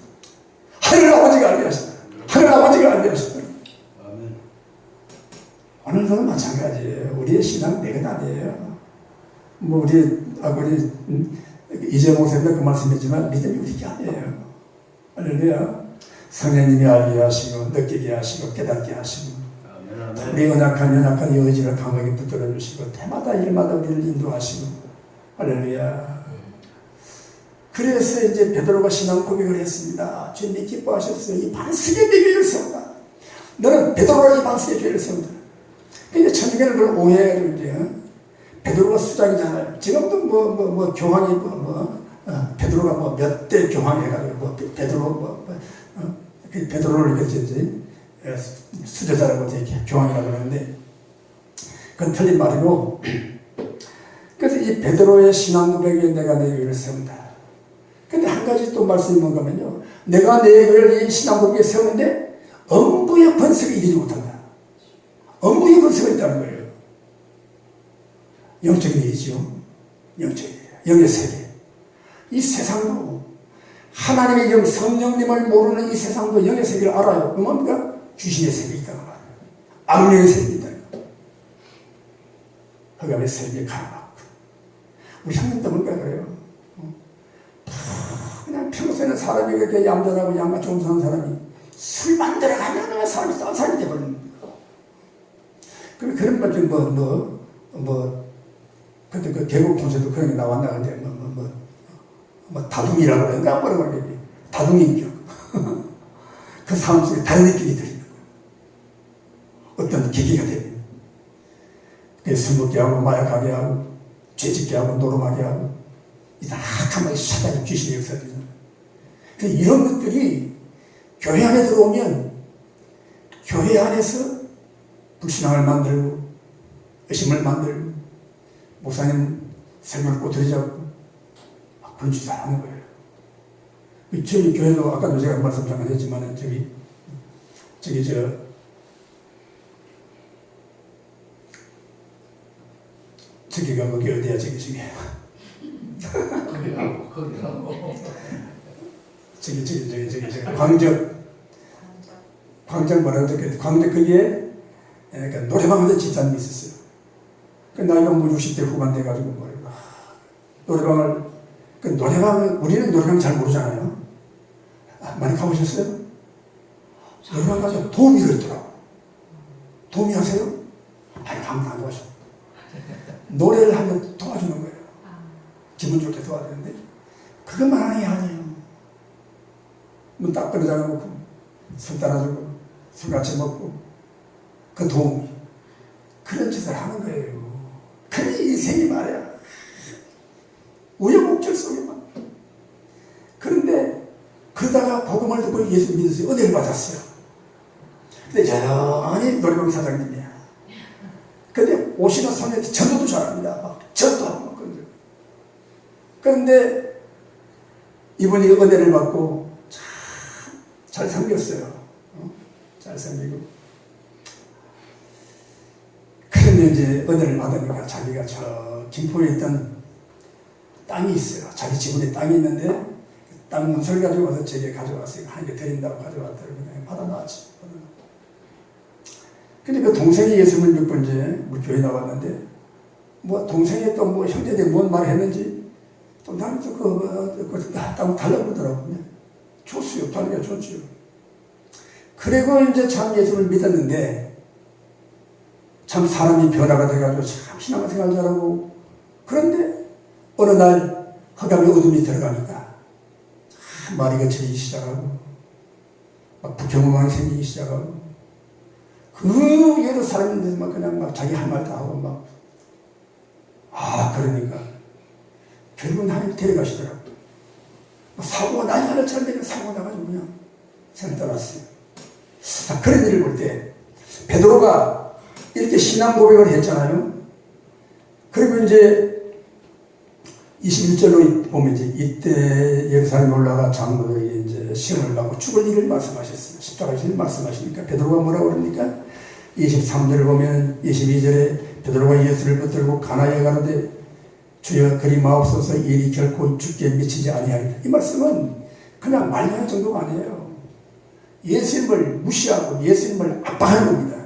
[SPEAKER 1] 하늘 아버지가 알게 하셨다. 하늘 아버지가 알게 하셨다. 오늘도 마찬가지예요. 우리의 신앙 내가 아니에요. 뭐 우리 이재 목사님도 그 말씀했지만 믿음이 우리 게 아니에요. 할렐루야. 성령님이 알게 하시고 느끼게 하시고 깨닫게 하시고 우리 연약한 의지를 강하게 붙들어 주시고 때마다 일마다 우리를 인도하시고 할렐루야. 그래서 이제 베드로가 신앙 고백을 했습니다. 주님이 기뻐하셨어요. 이 반석의 내 교회를 세운다. 너는 베드로가 이 반석의 교회를 세운다. 근데 천주교는 그걸 오해해가지고 이제 베드로가 수장이잖아요. 지금도 교황이 베드로가 몇 대 교황해가지고 베드로를 이제 수제자라고 이렇게 교황이라고 그러는데 그건 틀린 말이고. 그래서 이 베드로의 신앙 고백에 내가 내 교회를 세운다. 근데 한 가지 또 말씀이 뭔가면요, 내가 내 교회를 이 신앙 고백에 세우는데 엄부의 번석을 이기지 못한다. 엄부의 번석이 있다는 거예요. 영적인 일이죠. 영적인 일, 영의 세계. 이 세상도 하나님의 영, 성령님을 모르는 이 세상도 영의 세계를 알아요. 뭡니까? 귀신의 세계이니까 말이에요. 악령이 생긴다. 흑암의 세계에 가라앉고. 우리 형님도 뭔가 그래요. 그냥 평소에는 사람이 그렇게 얌전하고 양가 좋은 사람이 술 만들어가면 사람이 싼 사람이 되버리는 거예요. 그런 것좀 그때 그 개국 통째도 그런 게 나왔나 근데 다둥이라고 그러는가 뭐라고 그러지. 다둥이인격. 그 사람 속에 다른 느낌이 들리는 거예요. 어떤 계기가 됩니다. 술 먹게 하고 마약하게 하고 죄짓게 하고 노름하게 하고 이 악한 것이 사단이 귀신이 역사되잖아요. 이런 것들이 교회 안에 들어오면 교회 안에서 불신앙을 만들고 의심을 만들고 목사님 설교를 꼬투리 잡고 그런 짓을 하는 거예요. 저희 교회도 아까도 제가 말씀 잠깐 했지만 저기가 거기 어디야 저기 광적 뭐라고 적혀있어. 광적 거기에 그러니까 노래방 하던 집사님이 있었어요. 그 나이가 뭐 60대 후반 돼가지고 노래방을 우리는 노래방 잘 모르잖아요. 많이 가보셨어요? 노래방 가서 도우미가 있더라고. 도우미 하세요? 아니 한번 안 가보셔. 노래를 하면 도와주는 거예요. 기분 좋게 도와주는데 그것만 하는 게 아니에요. 문 딱 끌어잡아놓고 술 따라주고 술 같이 먹고 그 도움이 그런 짓을 하는 거예요. 그게 인생이 말이야. 우여곡절 속에만. 그런데 그러다가 복음을 듣고 예수 믿으세요. 은혜를 받았어요. 근데 여전히 노래방 사장님이야. 근데 오시는 손님한테 전도도 잘합니다. 막 전도하고 그런데 이분이 은혜를 받고 잘 섬겼어요. 잘 섬기고. 그런데 이제 은혜를 받으니까 자기가 저 김포에 있던 땅이 있어요. 자기 지분에 땅이 있는데 땅 문서를 가지고 와서 제게 가져왔어요. 한 개 드린다고 가져왔더라고요. 그냥 받아놨지. 근데 그 동생이 예수님을 믿고 이제 우리 교회 나왔는데 뭐 동생이 또 뭐 형제들 뭔 말을 했는지 또 나는 또 땅 달라붙더라고요. 줬어요. 다니까 줬죠. 그리고 이제 참 예수를 믿었는데 참 사람이 변화가 돼가지고 참 신앙생활 잘하고 그런데 어느 날 흑암의 어둠이 들어가니까 참 말이 거칠기 시작하고 막 부경험하게 생기기 시작하고 그 여러 사람인데 막 그냥 막 자기 할 말 다 하고 그러니까 결국은 하나님 데려가시더라고. 사고가 난리 하나처럼 되면 사고가 나가지고 그냥 생 떠났어요. 자, 그런 일을 볼 때 베드로가 이렇게 신앙 고백을 했잖아요. 그리고 이제 21절로 보면 이때 예루살렘에 올라가 장로들이 이제 시험을 받고 죽을 일을 말씀하셨어요. 십자가 질 말씀하시니까 베드로가 뭐라고 그럽니까? 23절을 보면 22절에 베드로가 예수를 붙들고 가나에 가로되 주여 그리 마옵소서 일이 결코 죽게 미치지 아니하리라. 이 말씀은 그냥 말하는 정도가 아니에요. 예수님을 무시하고 예수님을 압박하는 겁니다.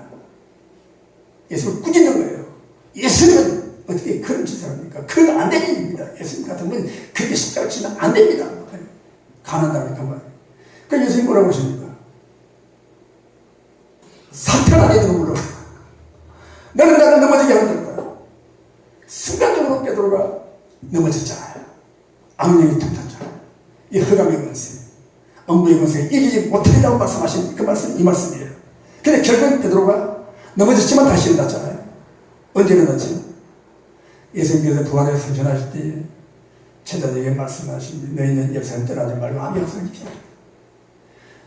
[SPEAKER 1] 예수님을 꾸짖는 거예요. 예수님은 어떻게 그런 짓을 합니까? 그건 안 되는 일입니다. 예수님 같은 분은 그렇게 십자가 치면 안 됩니다. 가난다니까 말이에요. 그러니까 예수님 뭐라고 하십니까? 사탄아 베드로 물어. 너는 나를 넘어지게 하는 거다. 순간적으로 베드로가 넘어졌잖아요. 악령이 tum탔잖아요. 이 흑암의 권세, 엄부의 권세에 이기지 못하리라고 말씀하신 그 말씀, 이 말씀이에요. 근데 결국 베드로가 넘어졌지만 다시 일어났잖아요. 언제 일어났지? 예수님께서 부활해서 승천하실 때 제자들에게 말씀하신 너희는 예루살렘 떠나지 말고 아비 학생이 피하라.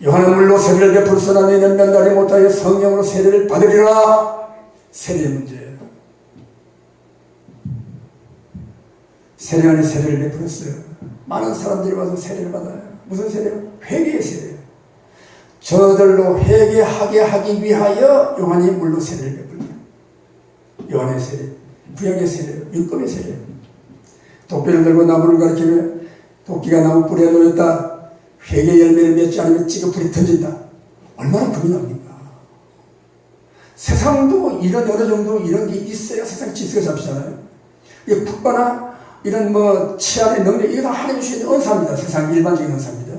[SPEAKER 1] 요한은 물로 세례를 베풀으나 너희는 면단이 못하여 성령으로 세례를 받으리라. 세례의 문제예요. 세례 안에 세례를 베풀었어요. 많은 사람들이 와서 세례를 받아요. 무슨 세례요? 회개의 세례요. 저들로 회개하게 하기 위하여 요한이 물로 세례를 베풀어요. 요한의 세례, 구약의 세례요, 율법의 세례요. 도끼를 들고 나무를 가리키며 도끼가 나무 뿌리에 놓였다. 회개 열매를 맺지 않으면 찌꺼풀이 던진다. 얼마나 겁이 납니까? 세상도 이런 어느 정도 이런 게 있어야 세상 질서가 잡히잖아요. 이 국가나 이런 뭐 치안의 능력, 이거 다 하나님 주신 은사입니다. 세상 일반적인 은사입니다.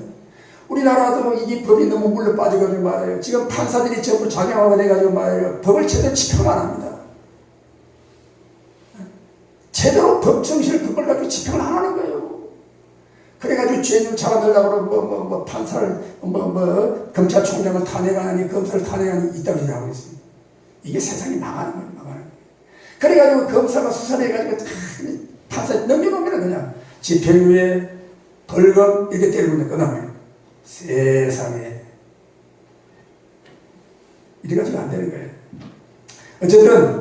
[SPEAKER 1] 우리나라도 이게 법이 너무 물러 빠져가지고 말이에요. 지금 판사들이 전부 작용하고 돼가지고 말이에요. 법을 제대로 집행을 안 합니다. 제대로 법 정신을 그걸 가지고 집행을 안 하는 거예요. 그래가지고 죄인을 잡아내려고 뭐 판사를 검찰총장을 탄핵하니 검사를 탄핵하니 이따위 일을 하고 있습니다. 이게 세상이 망하는 거예요. 망하는 거예요. 그래가지고 검사가 수사해가지고 판사에 넘겨놓으면 그냥 집행유예 벌금 이렇게 때리고 있는 끝나면 세상에 이래가지고 안 되는 거예요. 어쨌든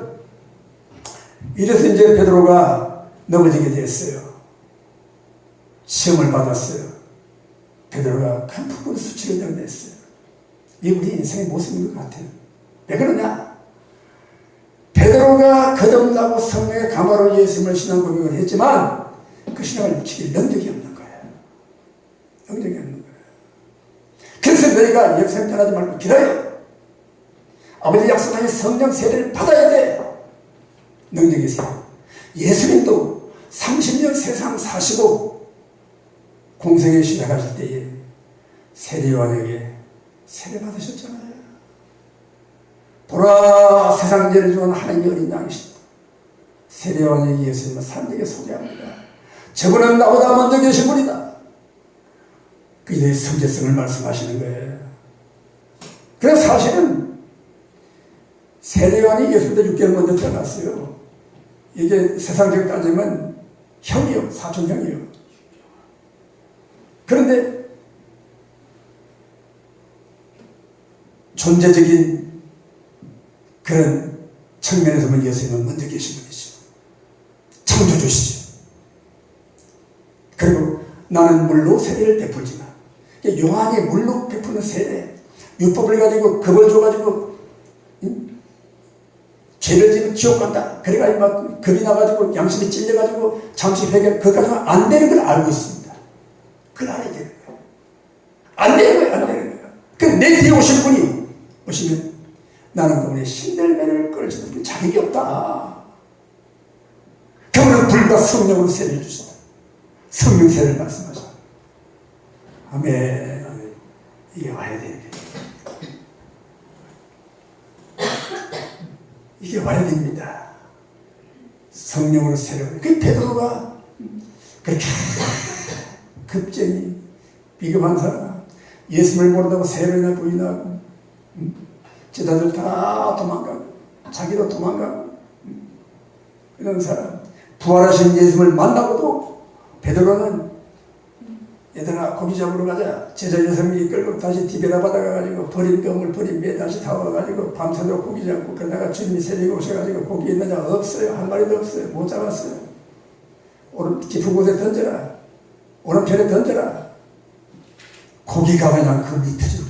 [SPEAKER 1] 이래서 이제 베드로가 넘어지게 됐어요. 시험을 받았어요. 베드로가 큰 부분 수치를 드러냈어요. 이게 우리 인생의 모습인 것 같아요. 왜 그러냐? 베드로가 거듭나고 성령의 감화로 예수님을 신앙 고백을 했지만 그 신앙을 지킬 능력이 없는 거예요. 능력이 없는 거예요. 그래서 너희가 예루살렘 떠나지 말고 기다려. 아버지 약속하신 성령 세례를 받아야 돼. 능력이 있어요. 예수님도 30년 세상 사시고 공생에 시작하실 때에 세례요한에게 세례 받으셨잖아요. 보라, 세상 죄를 지은 하나님의 어린 양이시다. 세례요한이 예수님을 사람들에게 소개합니다. 저분은 나보다 먼저 계신 분이다. 그들의 성제성을 말씀하시는 거예요. 그래서 사실은 세례요한이 예수보다 6개월 먼저 태어났어요. 이게 세상적으로 따지면 형이요, 사촌형이요. 그런데 존재적인 그런 측면에서 보면 예수님은 먼저 계신 분이죠. 창조주시죠. 그리고 나는 물로 세례를 베풀지만, 요한이 물로 베푸는 세례, 율법을 가지고 겁을 줘가지고 죄를 지면 지옥 간다. 그래가지고 막 겁이 나가지고 양심이 찔려가지고 잠시 회개, 그거 가지고 안 되는 걸 알고 있습니다. 그걸 알아야 되는 거예요. 안 되는 거예요. 안 되는 거예요. 그럼 내 뒤에 오실 분이 오시면 나는 그분의 신들매를 끌어주는 자격이 없다. 그분은 불과 성령으로 세례를 주신다. 성령 세례를 말씀하셔. 아멘. 이게 와야 되는 거예요. 이게 와야 됩니다. 성령으로 세례를. 그 베드로가 그렇게 급쟁이 비겁한 사람, 예수를 모른다고 세례나 부인하고 제자들 다 도망가고 자기도 도망가고 이런 사람, 부활하신 예수를 만나고도 베드로는 얘들아 고기 잡으러 가자. 제자 6명이 끌고 다시 디베라 바다 가가지고 버린 껌을 버린 배 다시 다 와가지고 밤새도록 고기 잡고 그러다가 주님이 세례가 오셔가지고 고기 있느냐? 없어요. 한 마리도 없어요. 못 잡았어요. 오른 깊은 곳에 던져라. 오른편에 던져라. 고기가 그냥 그 밑에 주.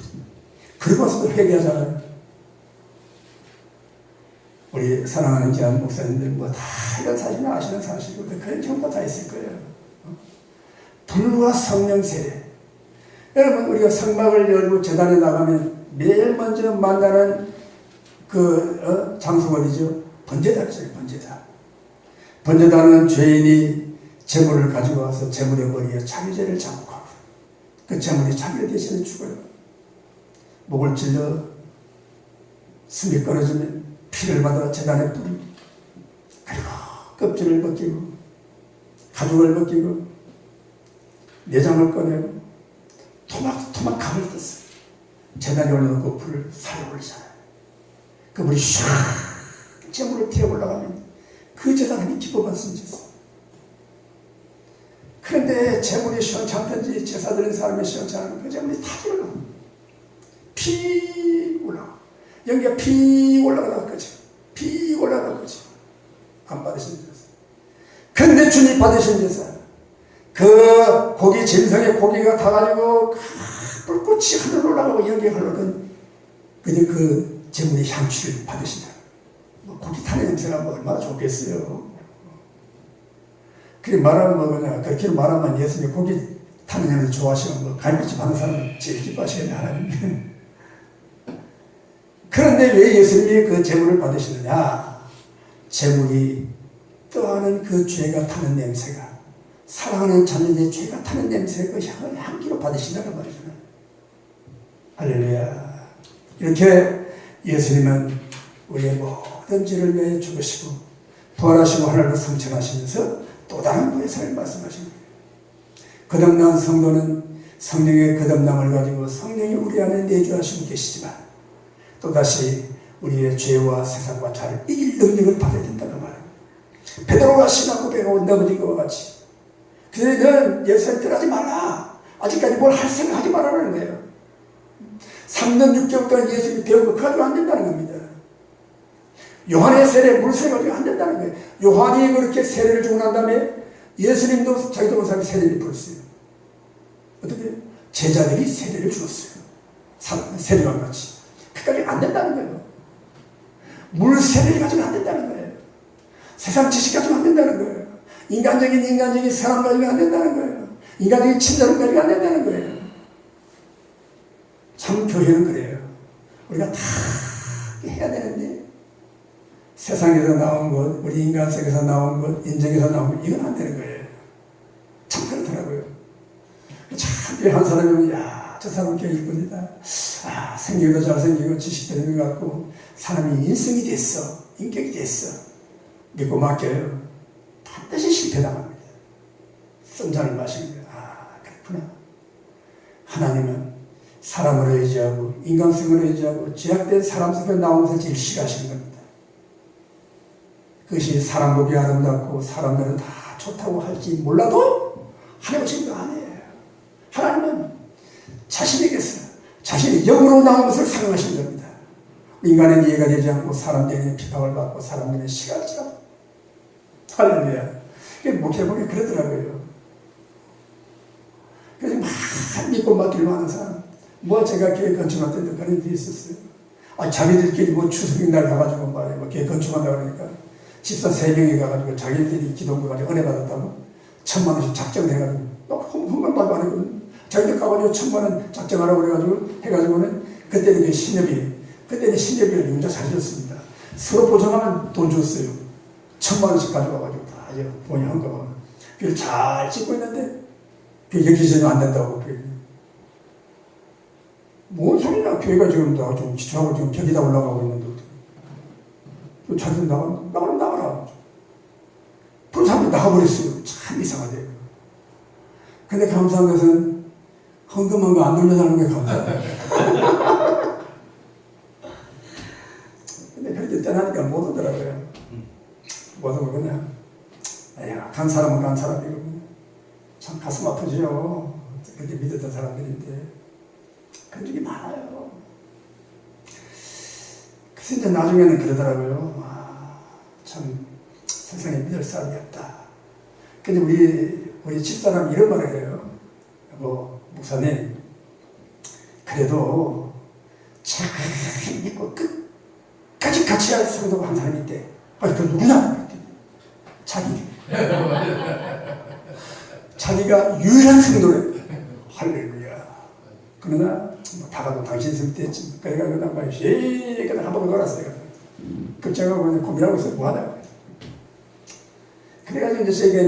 [SPEAKER 1] 그리고 와서도 회개하잖아요. 우리 사랑하는 귀한 목사님들 뭐 다 이런 사실은 아시는 사실이고 그런 경우가 다 있을 거예요. 불과 성령 세례. 여러분 우리가 성막을 열고 제단에 나가면 매일 먼저 만나는 그 장소가 어디죠? 번제단이죠. 번제단. 번제단은 죄인이 제물을 가지고 와서 제물의 머리에 자기 죄를 자국하고 그 제물이 자기를 대신해 죽어요. 목을 찔러 숨이 끊어지면 피를 받아 제단에 뿌리고 그리고 껍질을 벗기고 가죽을 벗기고 내장을 꺼내고 토막 칼을 떴어요. 제단에 올려놓고 불을 살려 올리잖아요. 그 불이 샥 제물을 튀어 올라가면 그 제단이 기뻐받습니다. 그런데 제물이 시원찮든지 제사 드린 사람이 시원찮으면 그 제물이 타지러 피 올라가. 여기가 피 올라가다 거죠. 피 올라가다 거죠. 안 받으신 제사. 근데 주님 받으신 제사. 그 고기 짐승의 고기가 타가지고 불꽃이 하늘로 올라가고 여기에 흘러든 그냥 그 제물의 향취를 받으신다. 뭐 고기 타는 냄새가 뭐 얼마나 좋겠어요. 그렇게 말하면 뭐냐, 그렇게 말하면 예수님 고기 타는 냄새 좋아하시면 뭐 갈비집 하는 사람은 제일 기뻐하시겠네, 하나님. 그런데 왜 예수님이 그 제물을 받으시느냐? 제물이 떠하는 그 죄가 타는 냄새가, 사랑하는 자녀의 죄가 타는 냄새, 그 향을 향기로 받으신다는 말이잖아요. 할렐루야. 이렇게 예수님은 우리의 모든 죄를 위해 죽으시고 부활하시고 하늘로 승천하시면서 또 다른 분의 삶을 말씀하신 거예요. 거듭난 성도는 성령의 거듭남을 가지고 성령이 우리 안에 내주하시고 계시지만 또다시 우리의 죄와 세상과 자를 이길 능력을 받아야 된다는 말이에요. 베드로가 신앙 고백하고 넘어진 것과 같이 그래서 너는 예수님 떠나지 말라. 아직까지 뭘 할 생각 하지 말라는 거예요. 3년 6개월 동안 예수님이 배운 거 가지고 안 된다는 겁니다. 요한의 세례, 물세례 가지고 안 된다는 거예요. 요한이 그렇게 세례를 주고 난 다음에 예수님도 자기 동생이 세례를 풀었어요. 어떻게? 제자들이 세례를 주었어요. 세례와 같이. 그까지 안 된다는 거예요. 물세례를 가지고 안 된다는 거예요. 세상 지식 가지고 안 된다는 거예요. 인간적인 사람 가지고 안 된다는 거예요. 인간적인 친절함 가지고 안 된다는 거예요. 참 교회는 그래요. 우리가 다 해야 되는데 세상에서 나온 것, 우리 인간 속에서 나온 것, 인정에서 나온 것, 이건 안 되는 거예요. 참 그렇더라고요. 참 교회 한 사람이면 야, 저 사람 교회 이쁩니다. 아, 생기도 잘생기고 지식도 있는 것 같고 사람이 인성이 됐어. 인격이 됐어. 믿고 맡겨요. 반드시 실패당합니다. 썸잔을 마시는 거예요. 아, 그렇구나. 하나님은 사람을 의지하고 인간성을 의지하고 제약된 사람 속에 나오면서 제일 싫어하시는 겁니다. 그것이 사람 보기 아름답고 사람들은 다 좋다고 할지 몰라도 하나님은 거 아니에요. 하나님은 자신에게서 자신의 영으로 나온 것을 사랑하시는 겁니다. 인간은 이해가 되지 않고 사람들의 비방을 받고 사람들의 시각처럼 할렐루야. 목회보면 그러더라고요. 그래서 막 믿고 맡기로 하는 사람, 제가 교회 건축할 때도 그런 일이 있었어요. 자기들끼리 추석날 가가지고 말이에요. 교회 건축한다고 그러니까 집사 3명이 가가지고 자기들끼리 기도한 거 가지고 은혜 받았다고 1,000,000원씩 작정을 해가지고 흠만 말도 안 했거든요. 자기들 가가지고 1,000,000원 작정하라고 그래가지고 해가지고는 그때는 그 그때는 신협이 혼자 잘 줬습니다. 서로 보정하면 돈 줬어요. 1,000,000원씩 가져가가지고 다 이제 본인 한 거. 그걸 잘 찍고 있는데 그 여기서는 안 된다고. 뭔 소리냐. 교회가 지금 좀 지쳐하고 지금 벽이다 올라가고 있는데 자기들 나가라. 그런 사람이 나가버렸어요. 참 이상하대요. 근데 감사한 것은 헌금한 거 안 돌려주는 게 감사해요. 근데 그렇게 떠나니까 못 오더라고요. 못 오고 그냥 간 사람은 간 사람이고 참 가슴 아프죠. 그렇게 믿었던 사람들인데 그런 적이 많아요. 그래서 이제 나중에는 그러더라고요. 참 세상에 믿을 사람이 없다. 근데 우리 집사람이 이런 말을 해요. 목사님, 그래도 잘 믿고 끝까지 같이 할 성도가 한 사람이 있대. 그 누구냐? 자기가 유일한 성도래. 할렐루야. 그러나 다가도 당신 있을 때쯤 그래가지고 난 시끄러 한번 놀았어요. 급장하고 그냥 고민하고 있어요. 뭐하다고. 그래가지고 제가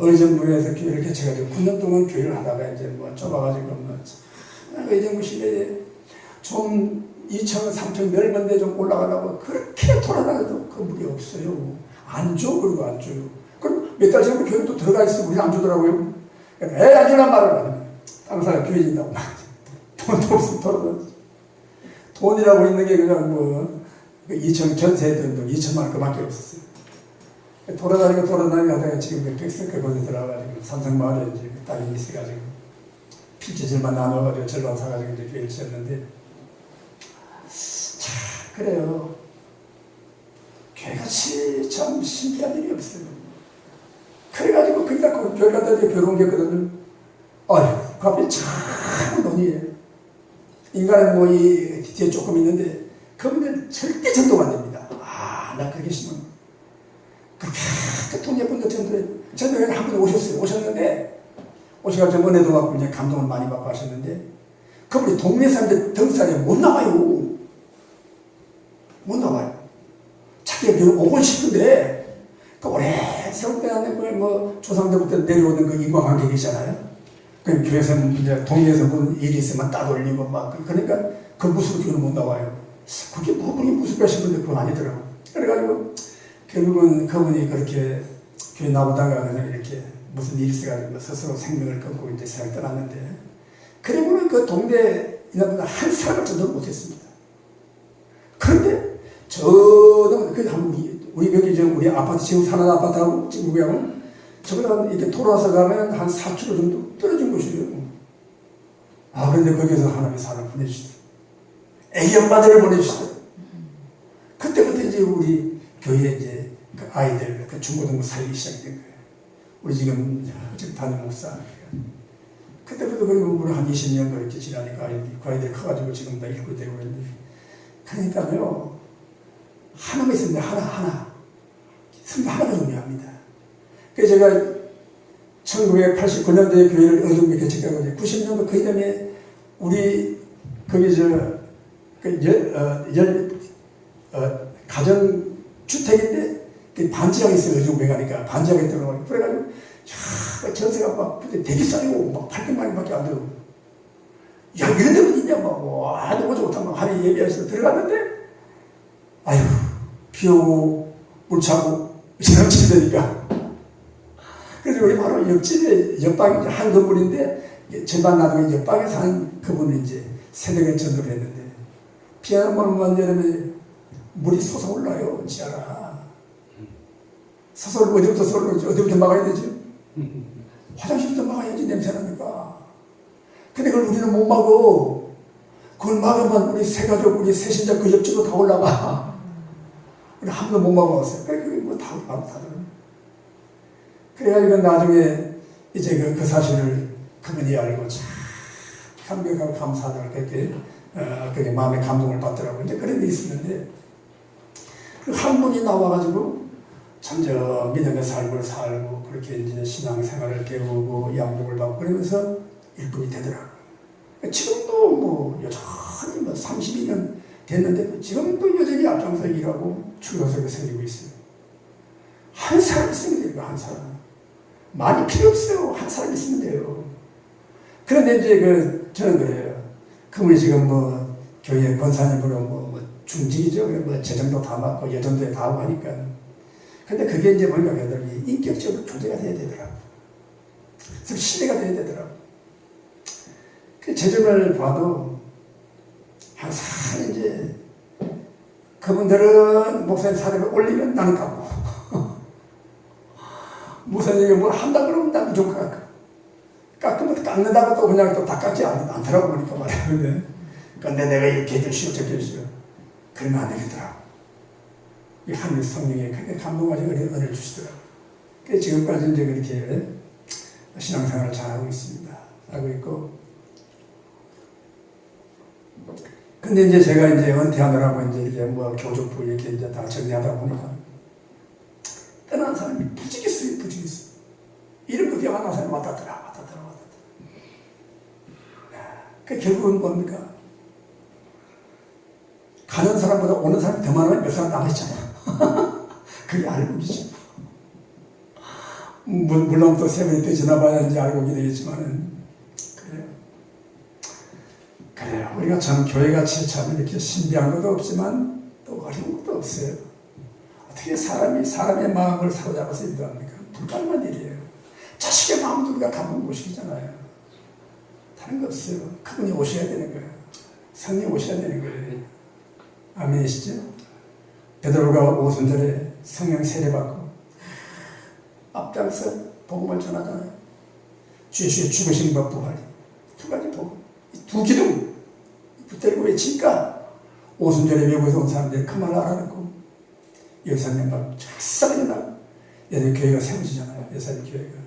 [SPEAKER 1] 의정부에서 교회를 개최가지고 9년 동안 교회를 하다가 이제 좁아가지고 의정부 시내에 좀 2층, 3층 넓은데 좀 올라가려고 그렇게 돌아다녀도 건물이 없어요. 안 줘, 그리고 안 줘요. 그럼 몇 달 전에 교회 또 들어가 있으면 우리는 안 주더라고요. 안 주란 말을 하면 다른 사람 교회 진다고 돈도 없으면 돌아다니죠. 돈이라고 있는 게 그냥 2층 전세 돈 2천만 원 그밖에 없었어요. 돌아다니고 하다가 지금 백석에 거기 들어가가지고 삼성마을에 이제 땅이 있어가지고 필지절만 나눠가지고 절반 사가지고 이제 교회를 지었는데 참 그래요. 교회같이 참 신기한 일이 없어요. 그래가지고 거기다 교회 갔다 이제 결혼 겪거든요. 아휴, 그 앞에 참 논의해요. 인간은 이 뒤에 조금 있는데 그분들 절대 전도가 안 됩니다. 나 그렇게 심한 그 통예쁜데 전도에 한 분 오셨는데 오셔가지고 은혜도 받고 이제 감동을 많이 받고 하셨는데 그분이 동네 사람들 등산에 못 나와요. 못 나와요. 자기가 오고 싶은데, 그 오래 세월 때는 뭐 조상들부터 내려오는 그 인과관계이잖아요. 그 교회에서 이제 동네에서 무슨 일이 있으면 따돌리고 막, 그러니까 그 무술 교회는 못 나와요. 그게 무술 배신 분들 그건 아니더라고. 그래가지고 결국은 그분이 그렇게 교회 나오다가 그냥 이렇게 무슨 일이 있어가지고 스스로 생명을 끊고 이제 세상을 떠났는데, 그리고는 그 동네 인하분들 한 사람을 전도 못했습니다. 그런데 저는 우리 여기 우리 아파트 지금 사는 아파트하고 지금 우리하고 저보다 이렇게 돌아서 가면 한 4km 정도 떨어진 곳이에요. 아, 그런데 거기서 하나님의 사람을 보내주시더라고요. 애기 엄마들을 보내주시더라고요. 그때부터 이제 우리 교회에 이제 그 아이들, 그 중고등부 살기 시작이 된 거예요. 우리 지금 담임 목사. 그때부터 그리고 우리 한 20년 그렇게 지나니까 그 아이들이 커가지고 지금 다 일꾼이 되고 있는데, 그러니까요, 하나가 있습니다. 하나. 성도 하나가 중요합니다. 그래서 제가 1989년도에 교회를 어느 정도 개척하고 90년도 그 이듬해 우리 거기 가정주택인데 반지하가 있어요. 요즘 가니까 반지하가 있더라고요. 그래가지고 전세가 막 그때 되게 싸고 막 800만 원밖에 안 들고, 야, 이런 데는 있냐 막 아주 오지 못하면 하루에 예배해서 들어갔는데, 아유, 비 오고 물 차고 저녁집이 되니까. 그래서 우리 바로 옆집에 옆방이 한 건물인데 절반 나중에 옆방에 사는 그분은 이제 새벽에 전도를 했는데, 비하는 번 여름에 물이 솟아올라요. 지하라. 솟아올라. 어디부터 솟아올라지? 어디부터 막아야 되지? 화장실부터 막아야지. 냄새나니까. 근데 그걸 우리는 못 막어. 그걸 막으면 우리 세 가족, 우리 세 신자 그 옆집으로 다 올라가. 우리 한 번도 못 막아왔어요. 그래, 그게 뭐 다 다들. 그래가지고 나중에 이제 그 사실을 그분이 알고 참 감격하고 감사하다고 그렇게, 그게 마음의 감동을 받더라고요. 이제 그런 게 있었는데, 한 분이 나와가지고 참 저 믿음의 삶을 살고 그렇게 이제 신앙생활을 배우고 양육을 받고 그러면서 일꾼이 되더라고요. 지금도 뭐 여전히 뭐 32년 됐는데 지금도 여전히 앞장서 일하고 출근석에 섬기고 있어요. 한 사람 있으면 돼요. 한 사람. 많이 필요 없어요. 한 사람 있으면 돼요. 그런데 이제 저는 그래요. 그분이 지금 뭐 교회 권사님으로 뭐 중직이죠. 뭐 재정도 다 맡고 여전도에 다 하고 하니까. 근데 그게 이제 뭔가 그러더니 인격적으로 교제가 돼야 되더라고. 그래서 신뢰가 돼야 되더라고. 그 재정을 봐도 항상 이제 그분들은 목사님 사례를 올리면 나는 깎고 목사님이 뭘 한다 그러면 난 무조건 깎고 깎으면 깎는다고 또 그냥 또 다 깎지 않더라고 보니까 말이야. 근데 내가 이렇게 해주시오 저렇게 해주시오 그러면 안 되겠더라고. 이 하나님 성령에 크게 감동하시고 은혜를 주시더라고. 그래서 지금까지 이제 그렇게 신앙생활을 잘하고 있습니다. 하고 있고. 근데 이제 제가 이제 은퇴하느라고 이제 이렇게 뭐 교족부 이렇게 이제 다 정리하다 보니까 떠난 사람이 부지기수요, 부지기수. 이런 것이 하나 사람이 왔다 갔다. 그 결국은 뭡니까? 가는 사람보다 오는 사람이 더 많으면 몇 사람 남아있잖아. 그게 알고기죠. 물론 또 세월이 더 지나봐야 이제 알고기 되겠지만은, 그래요. 우리가 참 교회같이 참 이렇게 신비한 것도 없지만 또 어려운 것도 없어요. 어떻게 사람의 마음을 사로잡아서 인도합니까? 불가능한 일이에요. 자식의 마음도 우리가 감동 못 시키잖아요. 다른 거 없어요. 그분이 오셔야 되는 거예요. 성령이 오셔야 되는 거예요. 아멘이시죠? 베드로가 오순절에 성령 세례받고 앞장서 복음을 전하잖아요. 주의 죽으심과 부활. 두 가지 복음. 두 기둥 붙들고 외치니까 오순절에 외국에서 온 사람들이 그 말을 알아듣고 예루살렘 막 쫙 일어나고 예전 교회가 세워지잖아요. 예루살렘 교회가.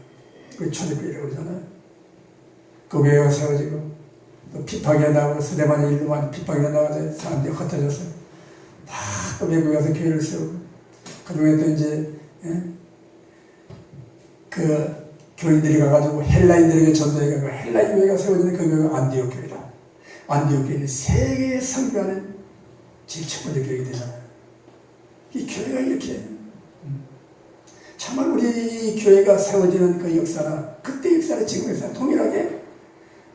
[SPEAKER 1] 그 초대교회라고 그러잖아요. 그 교회가 세워지고 또 핍박이 나고 스데반의 일로 많이 핍박이 나가서 사람들이 흩어져서 다 또 외국에 가서 교회를 세우고 그중에 또 이제 그 교인들이 가가지고 헬라인들에게 전도해가지고 헬라인 교회가 세워지는 그 교회가 안디옥 교회라. 안디옥 교회는 세계에 선교하는 제일 첫 번째 교회가 되잖아요. 이 교회가 이렇게 정말 우리 교회가 세워지는 그 역사나 그때 역사나 지금 역사나 동일하게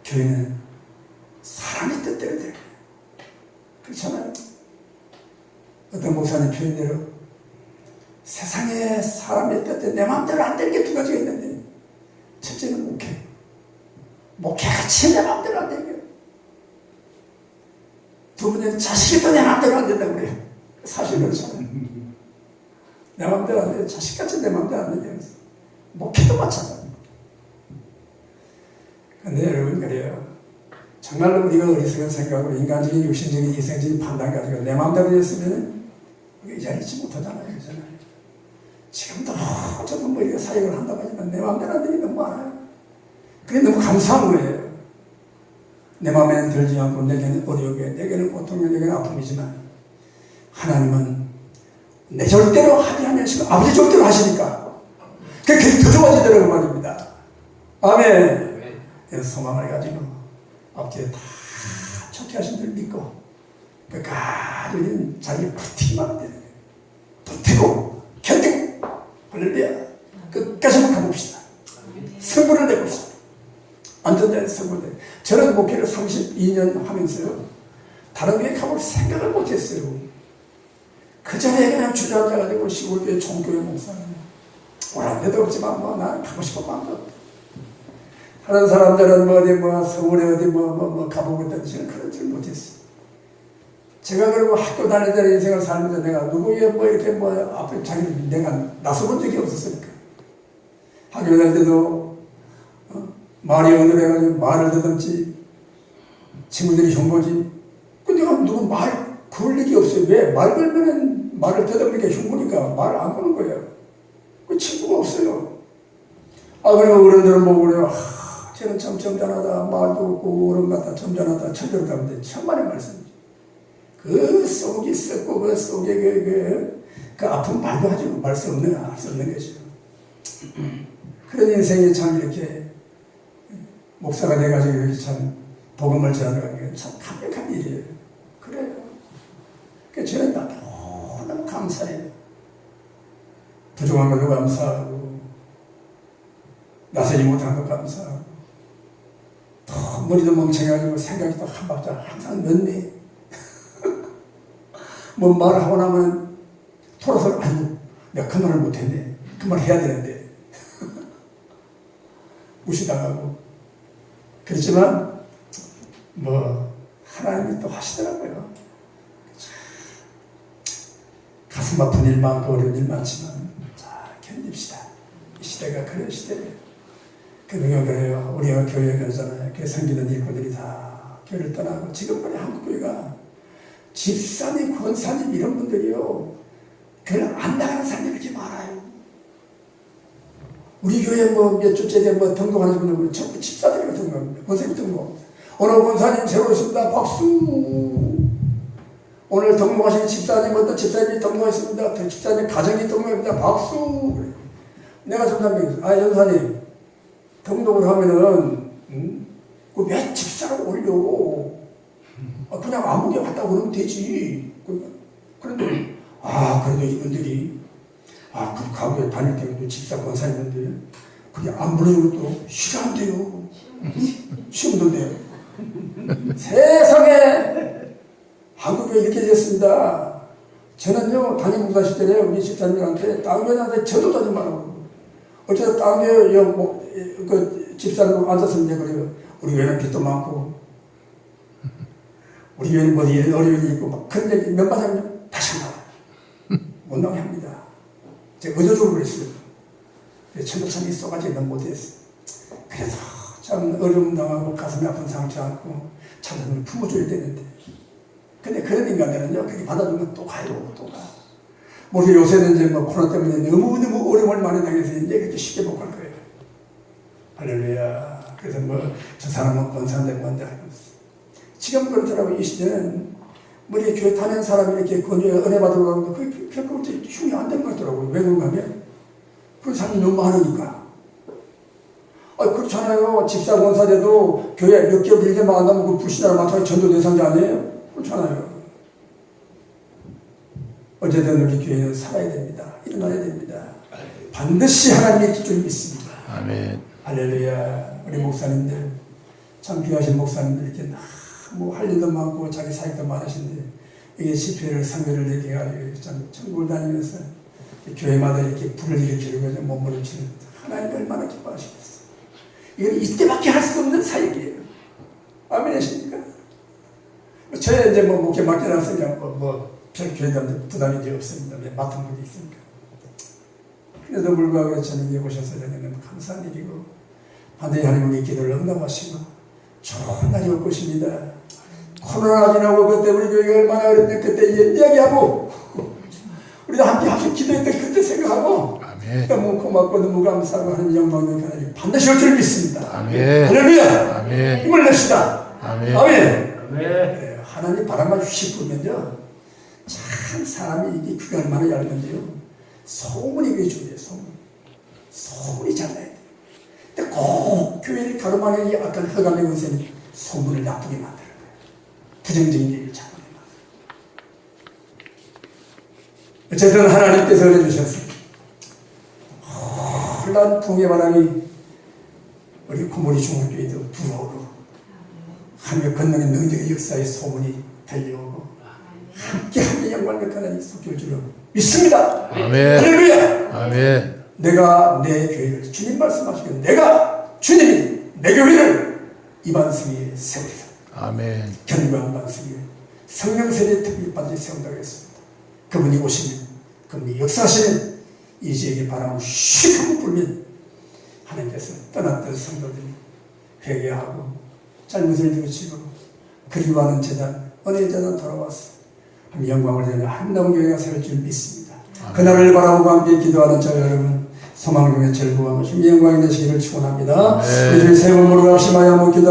[SPEAKER 1] 교회는 사람의 뜻대로 돼요. 그렇잖아요. 어떤 목사님 표현대로 세상에 사람의 뜻대로 내 마음대로 안 되는 게 두 가지가 있는데, 첫째는 목회. 목회같이 내 마음대로 안 되는 거예요. 두 번째는 자식이 또 내 마음대로 안 된다고 그래요. 사실 그렇잖아요. 내 마음대로 안 돼요. 자식같이 내 마음대로 안 되냐고. 목회도 마찬가지입니다. 근데 여러분, 그래요. 정말로 우리가 어리석은 생각으로 인간적인 육신적인 이성적인 판단 가지고 내 마음대로 됐으면 이 자리에 있지 못하잖아요. 그렇잖아요. 지금도 저도 뭐 이거 사역을 한다고 하지만 내 마음대로 안 되는 게 너무 많아요. 그게 너무 감사한 거예요. 내 마음에는 들지 않고 내게는 어려움이, 내게는 고통이, 내게는 아픔이지만 하나님은 내 절대로 하지 않으시고 아버지 절대로 하시니까 그게 더 좋아지더라고 말입니다. 아멘. 그래서 소망을 가지고 앞뒤에 다 좋게 하신 줄 믿고 끝까지 우리는 자기 버티기만 하면 되는 거예요. 버티고 견디고 할렐루야. 끝까지 한번 가봅시다. 승부를 내봅시다. 안전자의 승부를. 저는 목회를 32년 하면서요, 다른 교회 가볼 생각을 못했어요. 그 전에 그냥 주저앉아가지고 시골교회 총교회 목사님 오란 데도 없지만 뭐 나는 가고 싶은 마음도 없다. 다른 사람들은 뭐 어디 뭐 서울에 어디 뭐 가보겠다는 저는 그런 줄 못했어요. 제가 그리고 학교 다니던 인생을 살면서 내가 누구에 뭐 이렇게 뭐 앞에 자기 내가 나서본 적이 없었으니까. 학교 다닐 때도 말이 어눌해가지고 말을 더듬지, 친구들이 흉보지. 근데 내가 누구 말 그럴 일이 없어요. 왜? 말 걸면은 말을 더듬으니까 흉보니까 말을 안 거는 거예요. 그 친구가 없어요. 그리고 어른들은 보고 그래요. 쟤는 참 점잖하다. 말도 없고 어른 같다. 점잖하다. 천대로 가는데 천만의 말씀이죠. 그 속이 썩고 그 속에 그 아픈 말도 하죠. 말 수 없는 것이죠. 그런 인생이 참 이렇게 목사가 돼가지고 이렇게 참 복음을 전하는 게 참 감격한 일이에요. 그래요. 그래서 저는 너무 감사해요. 부족한 것도 감사하고 나서지 못한 것 감사하고 또 머리도 멍청해가지고 생각이 또 한 박자 항상 늦네. 뭐 말을 하고 나면 돌아서 아이고 내가 그 말을 못했네. 그 말 해야 되는데 무시당하고 그렇지만 뭐 하나님이 또 하시더라고요. 가슴 아픈 일 많고 어려운 일 많지만 자 견딥시다. 이 시대가 그런 시대예요. 그러니까 그래요. 우리가 교회에 가잖아요. 교회 섬기는 일꾼들이 다 교회를 떠나고 지금 우리 한국교회가 집사님, 권사님 이런 분들이요. 교회를 안 나가는 사람이 그렇게 많아요. 우리 교회 뭐 몇 주째 된 뭐 등록하는 분들 전부 집사들이 등록합니다. 권사님 등록합니다. 오늘 권사님 새로 오십니다. 박수. 오늘 등록하신 집사님 어떤 집사님이 등록했습니다. 그 집사님 가정이 등록합니다. 박수. 내가 전사님, 전사님 등록을 하면은 왜 집사로 올려? 그냥 아무게 왔다고 그러면 되지. 그런데 그래도 이분들이 그 가구에 다닐 때도 집사 권사님인데 그게 안 부르는 것도 싫어한대요. 시험도인데요. 세상에 한국에 이렇게 됐습니다. 저는요 담임 목사 시절에 우리 집사님한테 땅교회한테 저도 다지 말라고. 어쩌다 땅교회 그 집사님 앉았으면 그래요. 우리 교회는 빚도 많고 우리 교회는 뭐 이런 어려움이 있고 막 그런 얘기 몇 번 하면 다시 나와요. 못 나오게 합니다. 제가 의도적으로 그랬어요. 천도참이 쏘가지 너무 못했어요. 그래서 참 어려움 당하고 가슴이 아픈 상처 않고 참선을 품어줘야 되는데 근데 그런 인간들은요 그렇게 받아주면 또 가요 또 가. 우리 요새는 이제 뭐 코로나 때문에 너무너무 어려움을 많이 당해서 이제 그렇게 쉽게 못 갈 거예요. 할렐루야. 그래서 뭐 저 사람은 권사인데 뭔데 하고 있어. 지금 그렇더라고. 이 시대는 우리 교회 다니는 사람이 이렇게 권유에 은혜 받으러 가는데 그게 결국 흉이 안 되는 것 같더라고요. 왜 그런가 하면 그 사람이 너무 많으니까. 그렇잖아요. 집사 권사제도 교회 몇 개월 일게 만나면 그 불신자를 마찬가지 전도 대상자 아니에요? 그렇잖아요. 어제든 우리 교회는 살아야 됩니다. 일어나야 됩니다. 반드시 하나님의 기준을 믿습니다.
[SPEAKER 2] 아멘.
[SPEAKER 1] 할렐루야. 우리 목사님들 참 귀하신 목사님들 이렇게 뭐 할 일도 많고 자기 사역도 많으신데 이게 집회를 성회를 이렇게 해가지고 참 천국을 다니면서 교회마다 이렇게 불을 일으키려고 몸부림치는 하나님 얼마나 기뻐하시겠어요. 이건 이때밖에 할 수 없는 사역이에요. 아멘이십니까? 저희 이제 뭐 목회 맡겨놨으니까 별 교회들한테 부담이 이제 없습니다. 맡은 분이 있으니까. 그래도 불구하고 저는 여기 오셔서 저는 감사한 일이고 반드시 하나님의 기도를 응답하시고 좋은 날이 올 것입니다. 코로나 지나고 그때 우리 교회가 얼마나 어렸는데 그때 이야기하고 우리도 함께 합쳐 기도했던 그때 생각하고
[SPEAKER 2] 아멘.
[SPEAKER 1] 너무 고맙고 너무 감사하고 하는 영광을 하나님 반드시 올 줄 믿습니다.
[SPEAKER 2] 아멘.
[SPEAKER 1] 할렐루야.
[SPEAKER 2] 아멘.
[SPEAKER 1] 힘을 냅시다.
[SPEAKER 2] 아멘.
[SPEAKER 1] 아멘. 그래요. 하나님 바람만 휘불면요 참 사람이 이게 그게 얼마나 얇은데요 소문이 그게 중요해요. 소문이 잘 나야 돼요. 근데 꼭 교회를 가로막는 이 약간 허감의 권세는 소문을 나쁘게 만들어요. 부정적인 일을 자꾸 만들어요. 어쨌든 하나님께서 해주셨어요. 혼란 붕의 바람이 우리 고모리 중앙교회도 불어오고 하나님의 권능의 능력의 역사의 소문이 들려오고 함께 하나님의 영광을 하나님 속길 줄로 믿습니다.
[SPEAKER 2] 아멘.
[SPEAKER 1] 할렐루야.
[SPEAKER 2] 아멘.
[SPEAKER 1] 내가 내 교회를 주님 말씀하시기를 내가 주님이 내 교회를 이반승위에 세우리라.
[SPEAKER 2] 아멘.
[SPEAKER 1] 견고한 반승위에 성령 세례 특별히 반드시 세운다고 했습니다. 그분이 오시면 그분이 역사하시는 이 지역의 바람을 휙 한번 불면 하나님께서 떠났던 성도들이 회개하고 잘못을 뉘우치고 그리워하는 재단 은혜의 재단 돌아왔어. 영광을 드리는 아름다운 교회가 세울 줄 믿습니다. 그날을 바라보고 함께 기도하는 저 여러분 소망 중에 즐거워하고 영광이 되시기를 축원합니다. 우리 주의 새 몸으로 합심하여 한번 기도합니다.